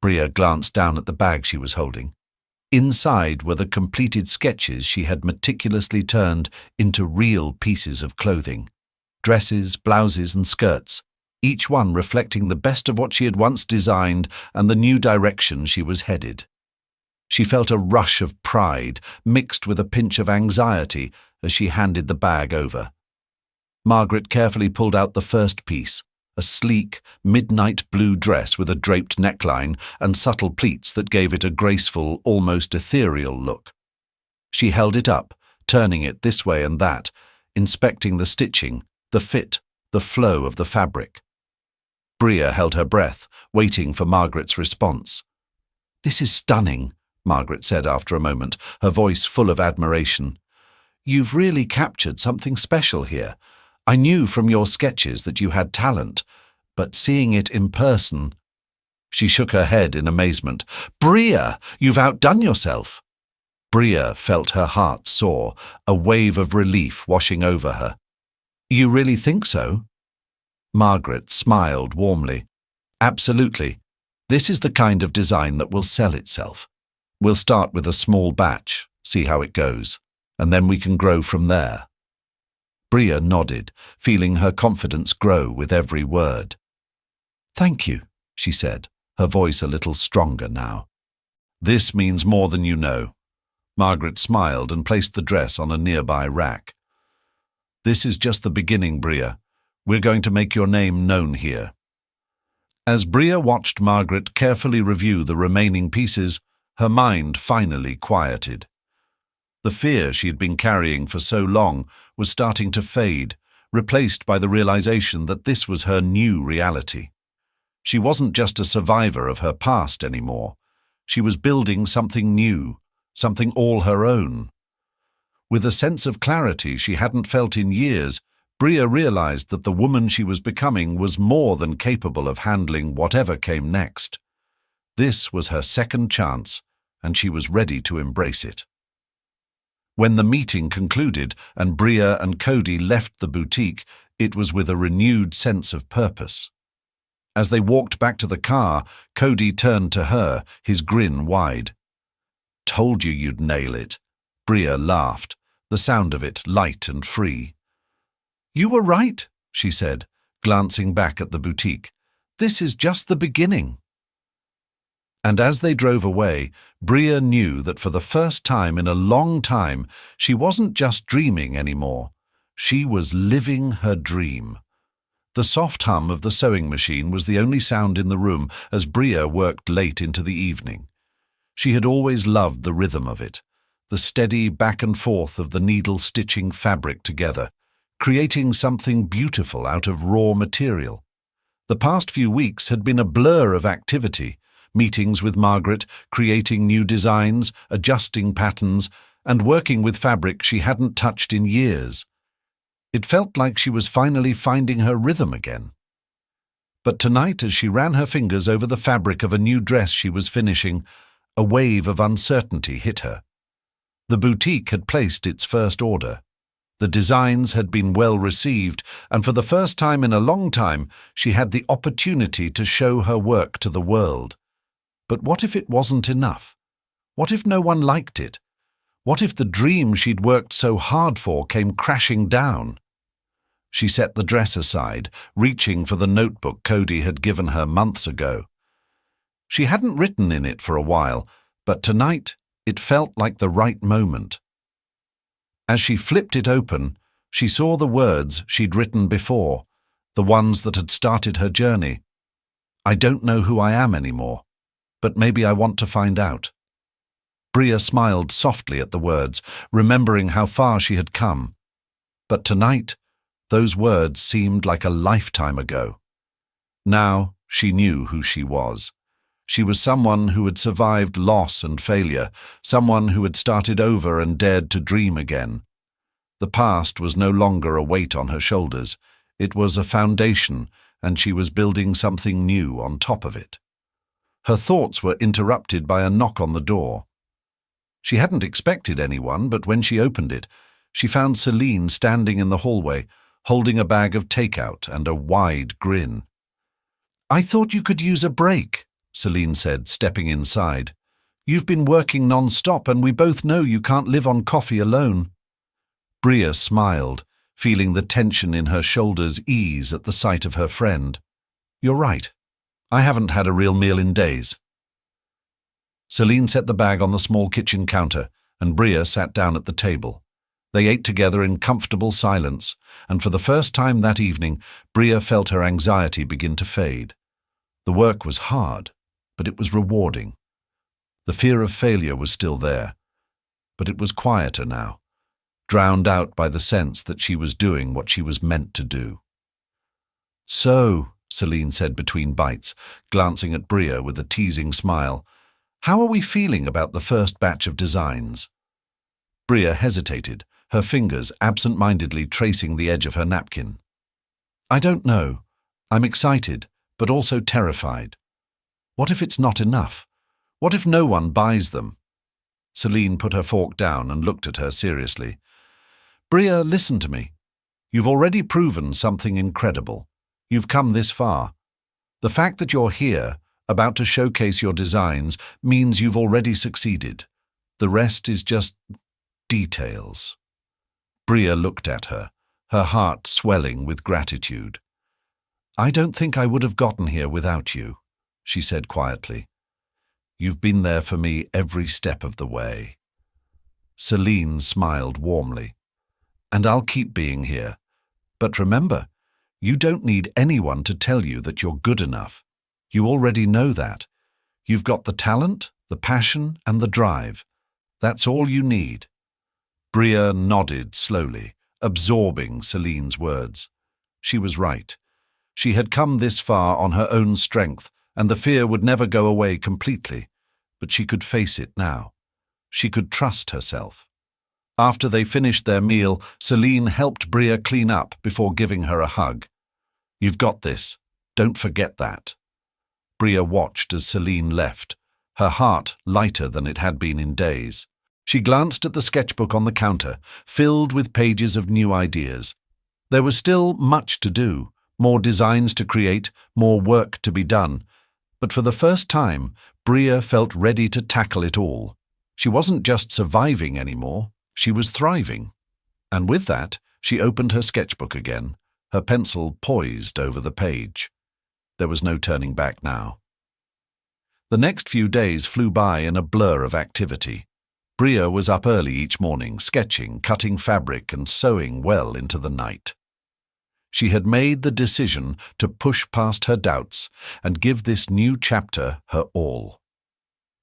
Bria glanced down at the bag she was holding. Inside were the completed sketches she had meticulously turned into real pieces of clothing. Dresses, blouses, and skirts, each one reflecting the best of what she had once designed and the new direction she was headed. She felt a rush of pride mixed with a pinch of anxiety as she handed the bag over. Margaret carefully pulled out the first piece, a sleek, midnight blue dress with a draped neckline and subtle pleats that gave it a graceful, almost ethereal look. She held it up, turning it this way and that, inspecting the stitching, the fit, the flow of the fabric. Bria held her breath, waiting for Margaret's response. "This is stunning," Margaret said after a moment, her voice full of admiration. "You've really captured something special here. I knew from your sketches that you had talent, but seeing it in person—" She shook her head in amazement. "Bria, you've outdone yourself." Bria felt her heart soar, a wave of relief washing over her. "You really think so?" Margaret smiled warmly. "Absolutely. This is the kind of design that will sell itself. We'll start with a small batch, see how it goes, and then we can grow from there." Bria nodded, feeling her confidence grow with every word. "Thank you," she said, her voice a little stronger now. "This means more than you know." Margaret smiled and placed the dress on a nearby rack. "This is just the beginning, Bria. We're going to make your name known here." As Bria watched Margaret carefully review the remaining pieces, her mind finally quieted. The fear she had been carrying for so long was starting to fade, replaced by the realization that this was her new reality. She wasn't just a survivor of her past anymore. She was building something new, something all her own. With a sense of clarity she hadn't felt in years, Bria realized that the woman she was becoming was more than capable of handling whatever came next. This was her second chance, and she was ready to embrace it. When the meeting concluded and Bria and Cody left the boutique, it was with a renewed sense of purpose. As they walked back to the car, Cody turned to her, his grin wide. "Told you you'd nail it." Bria laughed, the sound of it light and free. "You were right," she said, glancing back at the boutique. "This is just the beginning." And as they drove away, Bria knew that for the first time in a long time, she wasn't just dreaming anymore. She was living her dream. The soft hum of the sewing machine was the only sound in the room as Bria worked late into the evening. She had always loved the rhythm of it, the steady back and forth of the needle stitching fabric together, creating something beautiful out of raw material. The past few weeks had been a blur of activity, meetings with Margaret, creating new designs, adjusting patterns, and working with fabric she hadn't touched in years. It felt like she was finally finding her rhythm again. But tonight, as she ran her fingers over the fabric of a new dress she was finishing, a wave of uncertainty hit her. The boutique had placed its first order. The designs had been well received, and for the first time in a long time, she had the opportunity to show her work to the world. But what if it wasn't enough? What if no one liked it? What if the dream she'd worked so hard for came crashing down? She set the dress aside, reaching for the notebook Cody had given her months ago. She hadn't written in it for a while, but tonight it felt like the right moment. As she flipped it open, she saw the words she'd written before, the ones that had started her journey. I don't know who I am anymore, but maybe I want to find out. Bria smiled softly at the words, remembering how far she had come. But tonight, those words seemed like a lifetime ago. Now she knew who she was. She was someone who had survived loss and failure, someone who had started over and dared to dream again. The past was no longer a weight on her shoulders. It was a foundation, and she was building something new on top of it. Her thoughts were interrupted by a knock on the door. She hadn't expected anyone, but when she opened it, she found Celine standing in the hallway, holding a bag of takeout and a wide grin. "I thought you could use a break," Celine said, stepping inside. "You've been working non-stop, and we both know you can't live on coffee alone." Bria smiled, feeling the tension in her shoulders ease at the sight of her friend. "You're right. I haven't had a real meal in days." Celine set the bag on the small kitchen counter, and Bria sat down at the table. They ate together in comfortable silence, and for the first time that evening, Bria felt her anxiety begin to fade. The work was hard, but it was rewarding. The fear of failure was still there, but it was quieter now, drowned out by the sense that she was doing what she was meant to do. "So," Celine said between bites, glancing at Bria with a teasing smile, "how are we feeling about the first batch of designs?" Bria hesitated, her fingers absent-mindedly tracing the edge of her napkin. "I don't know. I'm excited, but also terrified. What if it's not enough? What if no one buys them?" Celine put her fork down and looked at her seriously. "Bria, listen to me. You've already proven something incredible. You've come this far. The fact that you're here, about to showcase your designs, means you've already succeeded. The rest is just details." Bria looked at her, her heart swelling with gratitude. "I don't think I would have gotten here without you," she said quietly. "You've been there for me every step of the way." Celine smiled warmly. "And I'll keep being here. But remember, you don't need anyone to tell you that you're good enough. You already know that. You've got the talent, the passion, and the drive. That's all you need." Bria nodded slowly, absorbing Celine's words. She was right. She had come this far on her own strength, and the fear would never go away completely, but she could face it now. She could trust herself. After they finished their meal, Celine helped Bria clean up before giving her a hug. "You've got this. Don't forget that." Bria watched as Celine left, her heart lighter than it had been in days. She glanced at the sketchbook on the counter, filled with pages of new ideas. There was still much to do, more designs to create, more work to be done. But for the first time, Bria felt ready to tackle it all. She wasn't just surviving anymore, she was thriving. And with that, she opened her sketchbook again, her pencil poised over the page. There was no turning back now. The next few days flew by in a blur of activity. Bria was up early each morning, sketching, cutting fabric, and sewing well into the night. She had made the decision to push past her doubts and give this new chapter her all.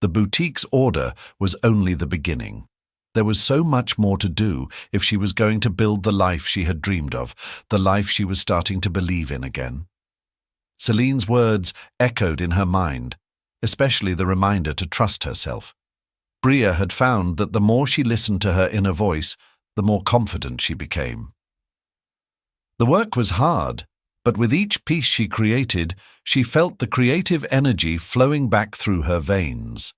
The boutique's order was only the beginning. There was so much more to do if she was going to build the life she had dreamed of, the life she was starting to believe in again. Celine's words echoed in her mind, especially the reminder to trust herself. Bria had found that the more she listened to her inner voice, the more confident she became. The work was hard, but with each piece she created, she felt the creative energy flowing back through her veins.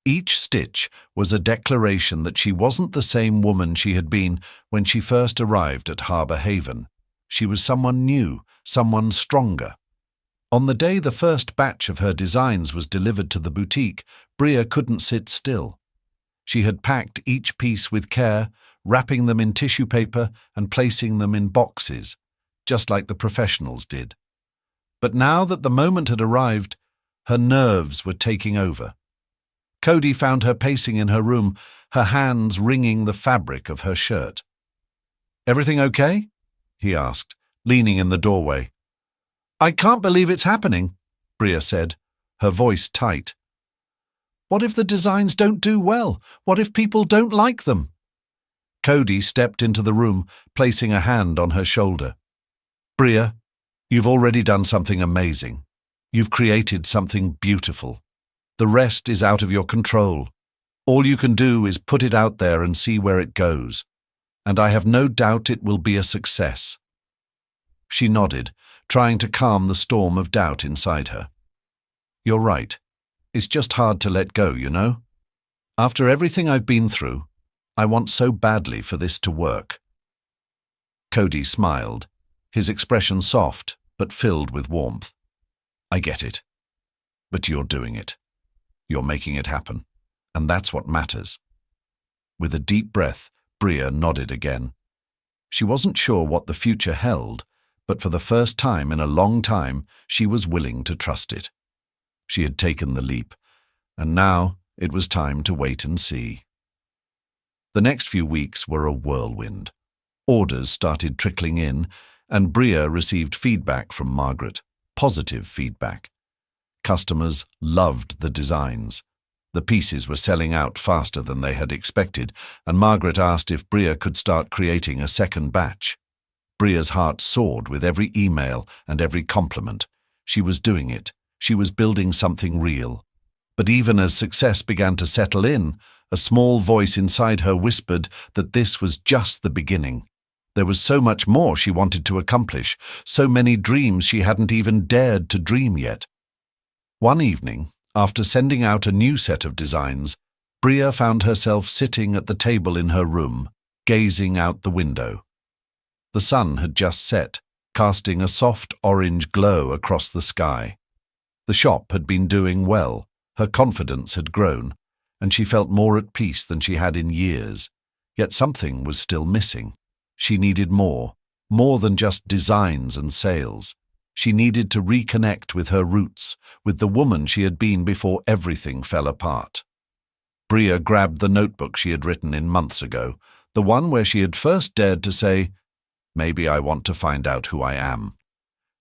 Each stitch was a declaration that she wasn't the same woman she had been when she first arrived at Harbour Haven. She was someone new, someone stronger. On the day the first batch of her designs was delivered to the boutique, Bria couldn't sit still. She had packed each piece with care, wrapping them in tissue paper and placing them in boxes, just like the professionals did. But now that the moment had arrived, her nerves were taking over. Cody found her pacing in her room, her hands wringing the fabric of her shirt. "Everything okay?" he asked, leaning in the doorway. "I can't believe it's happening," Bria said, her voice tight. "What if the designs don't do well? What if people don't like them?" Cody stepped into the room, placing a hand on her shoulder. "Bria, you've already done something amazing. You've created something beautiful. The rest is out of your control. All you can do is put it out there and see where it goes. And I have no doubt it will be a success." She nodded, trying to calm the storm of doubt inside her. "You're right. It's just hard to let go, you know? After everything I've been through, I want so badly for this to work." Cody smiled, his expression soft but filled with warmth. "I get it. But you're doing it. You're making it happen. And that's what matters." With a deep breath, Bria nodded again. She wasn't sure what the future held, but for the first time in a long time, she was willing to trust it. She had taken the leap, and now it was time to wait and see. The next few weeks were a whirlwind. Orders started trickling in, and Bria received feedback from Margaret, positive feedback. Customers loved the designs. The pieces were selling out faster than they had expected, and Margaret asked if Bria could start creating a second batch. Bria's heart soared with every email and every compliment. She was doing it. She was building something real. But even as success began to settle in, a small voice inside her whispered that this was just the beginning. There was so much more she wanted to accomplish, so many dreams she hadn't even dared to dream yet. One evening, after sending out a new set of designs, Bria found herself sitting at the table in her room, gazing out the window. The sun had just set, casting a soft orange glow across the sky. The shop had been doing well, her confidence had grown, and she felt more at peace than she had in years. Yet something was still missing. She needed more than just designs and sales. She needed to reconnect with her roots, with the woman she had been before everything fell apart. Bria grabbed the notebook she had written in months ago, the one where she had first dared to say, "Maybe I want to find out who I am."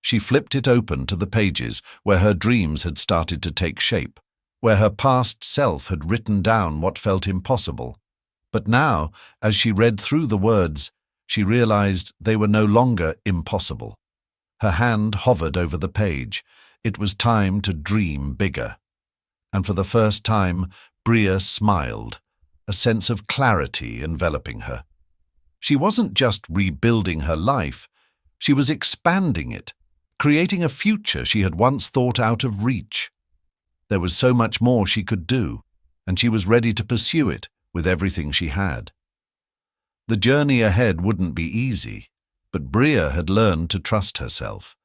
She flipped it open to the pages where her dreams had started to take shape, where her past self had written down what felt impossible. But now, as she read through the words, she realized they were no longer impossible. Her hand hovered over the page. It was time to dream bigger. And for the first time, Bria smiled, a sense of clarity enveloping her. She wasn't just rebuilding her life, she was expanding it, creating a future she had once thought out of reach. There was so much more she could do, and she was ready to pursue it with everything she had. The journey ahead wouldn't be easy, but Bria had learned to trust herself,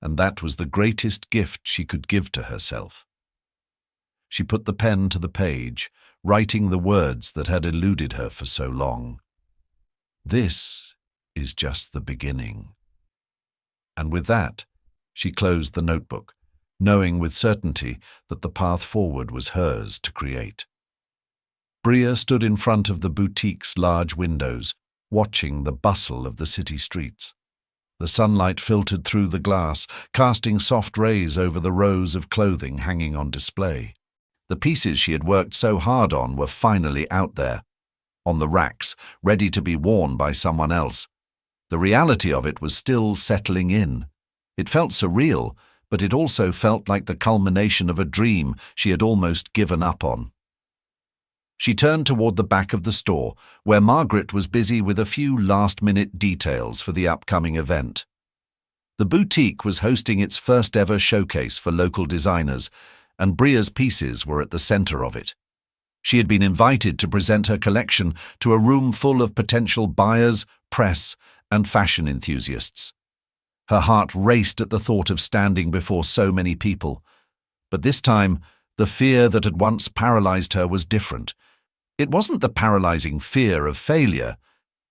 and that was the greatest gift she could give to herself. She put the pen to the page, writing the words that had eluded her for so long. This is just the beginning. And with that, she closed the notebook, knowing with certainty that the path forward was hers to create. Bria stood in front of the boutique's large windows, watching the bustle of the city streets. The sunlight filtered through the glass, casting soft rays over the rows of clothing hanging on display. The pieces she had worked so hard on were finally out there. on the racks, ready to be worn by someone else. The reality of it was still settling in. It felt surreal, but it also felt like the culmination of a dream she had almost given up on. She turned toward the back of the store, where Margaret was busy with a few last-minute details for the upcoming event. The boutique was hosting its first-ever showcase for local designers, and Bria's pieces were at the center of it. She had been invited to present her collection to a room full of potential buyers, press, and fashion enthusiasts. Her heart raced at the thought of standing before so many people. But this time, the fear that had once paralyzed her was different. It wasn't the paralyzing fear of failure.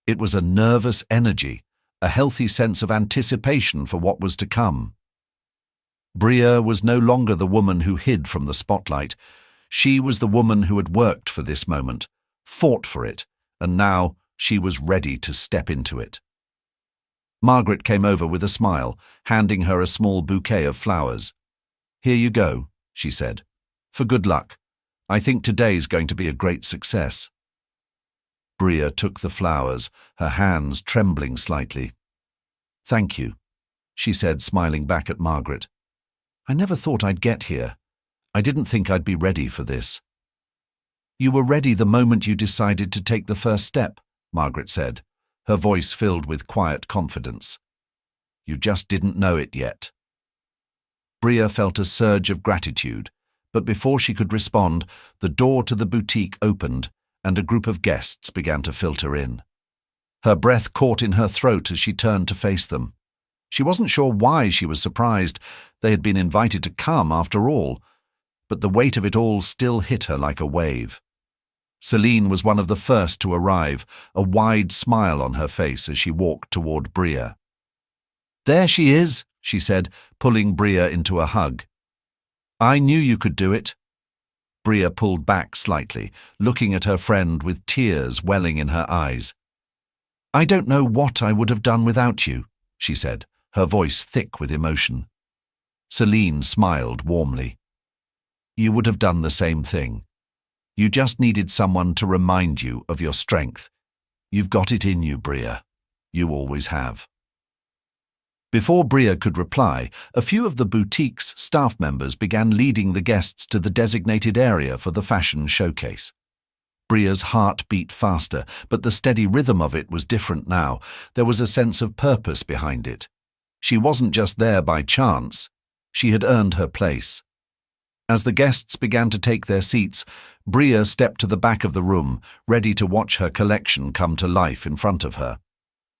It was a nervous energy, a healthy sense of anticipation for what was to come. Bria was no longer the woman who hid from the spotlight. She was the woman who had worked for this moment, fought for it, and now she was ready to step into it. Margaret came over with a smile, handing her a small bouquet of flowers. "Here you go," she said. "For good luck. I think today's going to be a great success." Bria took the flowers, her hands trembling slightly. "Thank you," she said, smiling back at Margaret. "I never thought I'd get here. I didn't think I'd be ready for this." "You were ready the moment you decided to take the first step," Margaret said, her voice filled with quiet confidence. "You just didn't know it yet." Bria felt a surge of gratitude, but before she could respond, the door to the boutique opened and a group of guests began to filter in. Her breath caught in her throat as she turned to face them. She wasn't sure why she was surprised. They had been invited to come after all, but the weight of it all still hit her like a wave. Celine was one of the first to arrive, a wide smile on her face as she walked toward Bria. "There she is," she said, pulling Bria into a hug. "I knew you could do it." Bria pulled back slightly, looking at her friend with tears welling in her eyes. "I don't know what I would have done without you," she said, her voice thick with emotion. Celine smiled warmly. "You would have done the same thing. You just needed someone to remind you of your strength. You've got it in you, Bria. You always have." Before Bria could reply, a few of the boutique's staff members began leading the guests to the designated area for the fashion showcase. Bria's heart beat faster, but the steady rhythm of it was different now. There was a sense of purpose behind it. She wasn't just there by chance. She had earned her place. As the guests began to take their seats, Bria stepped to the back of the room, ready to watch her collection come to life in front of her.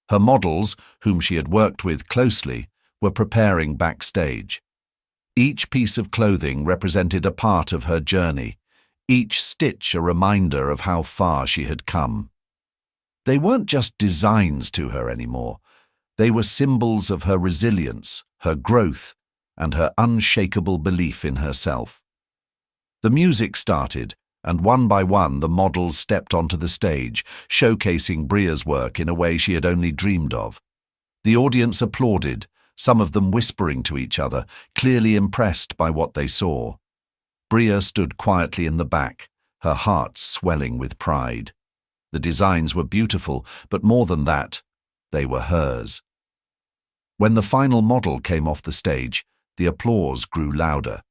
Her models, whom she had worked with closely, were preparing backstage. Each piece of clothing represented a part of her journey, each stitch a reminder of how far she had come. They weren't just designs to her anymore. They were symbols of her resilience, her growth, and her unshakable belief in herself. The music started, and one by one the models stepped onto the stage, showcasing Bria's work in a way she had only dreamed of. The audience applauded, some of them whispering to each other, clearly impressed by what they saw. Bria stood quietly in the back, her heart swelling with pride. The designs were beautiful, but more than that, they were hers. When the final model came off the stage, the applause grew louder,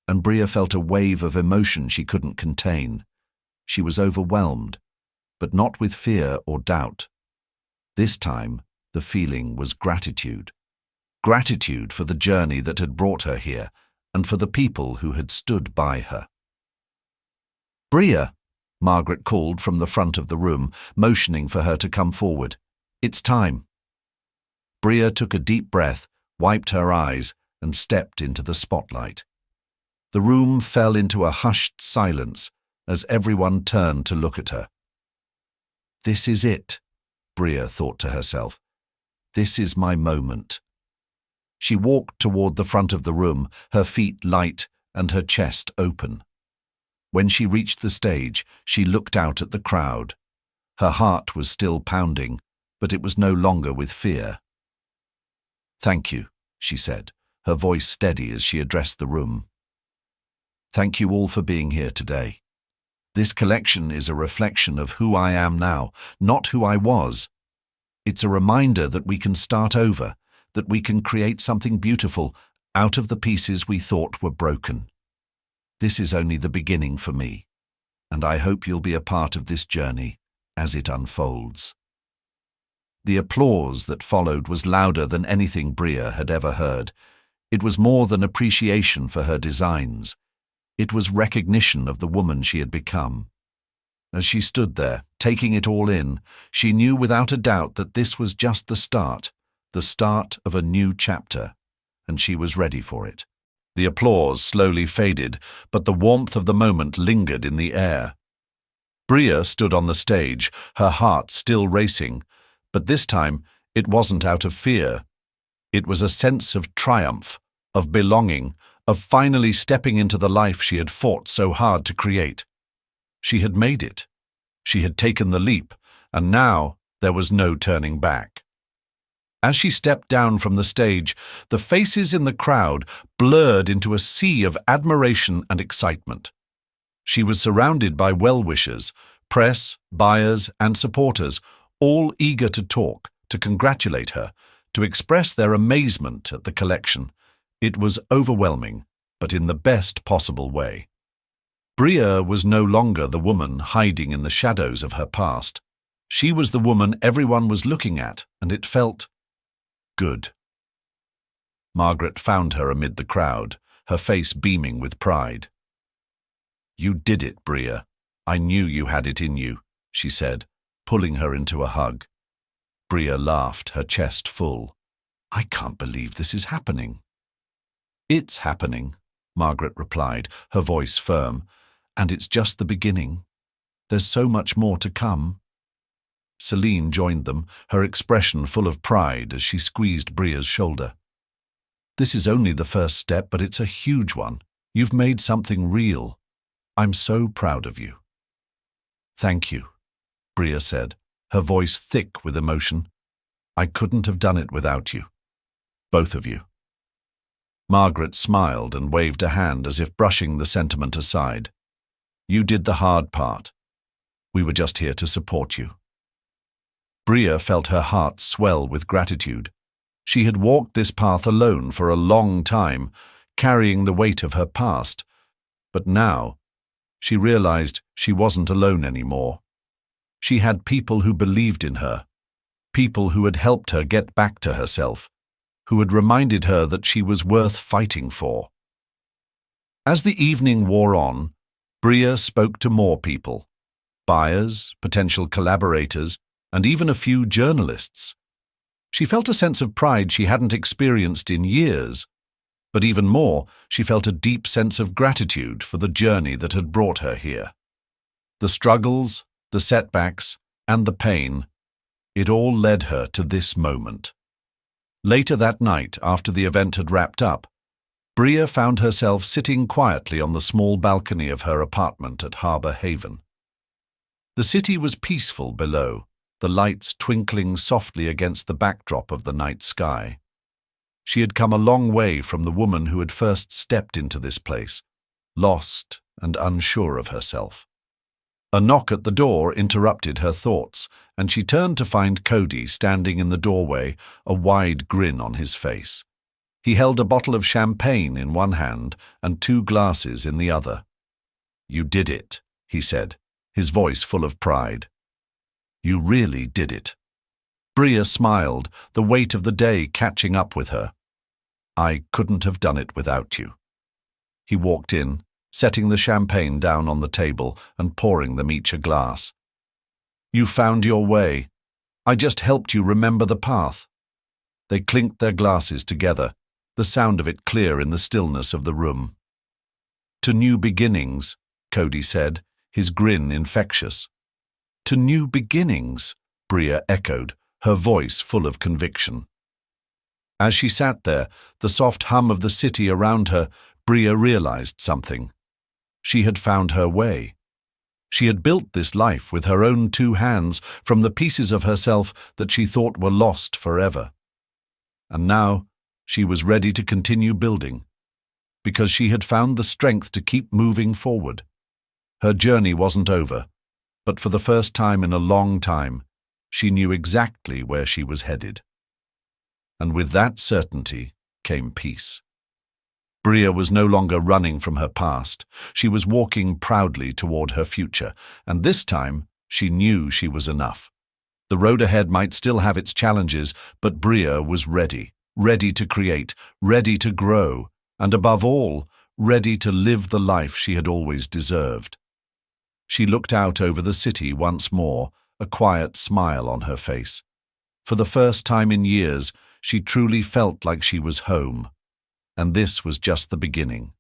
and Bria felt a wave of emotion she couldn't contain. She was overwhelmed, but not with fear or doubt. This time, the feeling was gratitude. Gratitude for the journey that had brought her here, and for the people who had stood by her. "Bria," Margaret called from the front of the room, motioning for her to come forward. "It's time." Bria took a deep breath, wiped her eyes, and stepped into the spotlight. The room fell into a hushed silence as everyone turned to look at her. "This is it," Bria thought to herself. "This is my moment." She walked toward the front of the room, her feet light and her chest open. When she reached the stage, she looked out at the crowd. Her heart was still pounding, but it was no longer with fear. "Thank you," she said, her voice steady as she addressed the room. "Thank you all for being here today. This collection is a reflection of who I am now, not who I was. It's a reminder that we can start over, that we can create something beautiful out of the pieces we thought were broken. This is only the beginning for me, and I hope you'll be a part of this journey as it unfolds. The applause that followed was louder than anything Bria had ever heard. It was more than appreciation for her designs. It was recognition of the woman she had become. As she stood there, taking it all in, she knew without a doubt that this was just the start of a new chapter, and she was ready for it. The applause slowly faded, but the warmth of the moment lingered in the air. Bria stood on the stage, her heart still racing, but this time it wasn't out of fear. It was a sense of triumph, of belonging, of finally stepping into the life she had fought so hard to create. She had made it. She had taken the leap, and now there was no turning back. As she stepped down from the stage, the faces in the crowd blurred into a sea of admiration and excitement. She was surrounded by well-wishers, press, buyers, and supporters, all eager to talk, to congratulate her, to express their amazement at the collection. It was overwhelming, but in the best possible way. Bria was no longer the woman hiding in the shadows of her past. She was the woman everyone was looking at, and it felt good. Margaret found her amid the crowd, her face beaming with pride. "You did it, Bria. I knew you had it in you," she said, pulling her into a hug. Bria laughed, her chest full. "I can't believe this is happening." "It's happening," Margaret replied, her voice firm, "and it's just the beginning. There's so much more to come." Celine joined them, her expression full of pride as she squeezed Bria's shoulder. "This is only the first step, but it's a huge one. You've made something real. I'm so proud of you." "Thank you," Bria said, her voice thick with emotion. "I couldn't have done it without you. Both of you." Margaret smiled and waved a hand as if brushing the sentiment aside. "You did the hard part. We were just here to support you." Bria felt her heart swell with gratitude. She had walked this path alone for a long time, carrying the weight of her past. But now, she realized she wasn't alone anymore. She had people who believed in her, people who had helped her get back to herself, who had reminded her that she was worth fighting for. As the evening wore on, Bria spoke to more people, buyers, potential collaborators, and even a few journalists. She felt a sense of pride she hadn't experienced in years, but even more, she felt a deep sense of gratitude for the journey that had brought her here. The struggles, the setbacks, and the pain, it all led her to this moment. Later that night, after the event had wrapped up, Bria found herself sitting quietly on the small balcony of her apartment at Harbour Haven. The city was peaceful below, the lights twinkling softly against the backdrop of the night sky. She had come a long way from the woman who had first stepped into this place, lost and unsure of herself. A knock at the door interrupted her thoughts, and she turned to find Cody standing in the doorway, a wide grin on his face. He held a bottle of champagne in one hand and 2 glasses in the other. "You did it," he said, his voice full of pride. "You really did it." Bria smiled, the weight of the day catching up with her. "I couldn't have done it without you." He walked in, setting the champagne down on the table and pouring them each a glass. "You found your way. I just helped you remember the path." They clinked their glasses together, the sound of it clear in the stillness of the room. "To new beginnings," Cody said, his grin infectious. "To new beginnings," Bria echoed, her voice full of conviction. As she sat there, the soft hum of the city around her, Bria realized something. She had found her way. She had built this life with her own 2 hands from the pieces of herself that she thought were lost forever. And now she was ready to continue building, because she had found the strength to keep moving forward. Her journey wasn't over, but for the first time in a long time, she knew exactly where she was headed. And with that certainty came peace. Bria was no longer running from her past. She was walking proudly toward her future, and this time she knew she was enough. The road ahead might still have its challenges, but Bria was ready, ready to create, ready to grow, and above all, ready to live the life she had always deserved. She looked out over the city once more, a quiet smile on her face. For the first time in years, she truly felt like she was home. And this was just the beginning.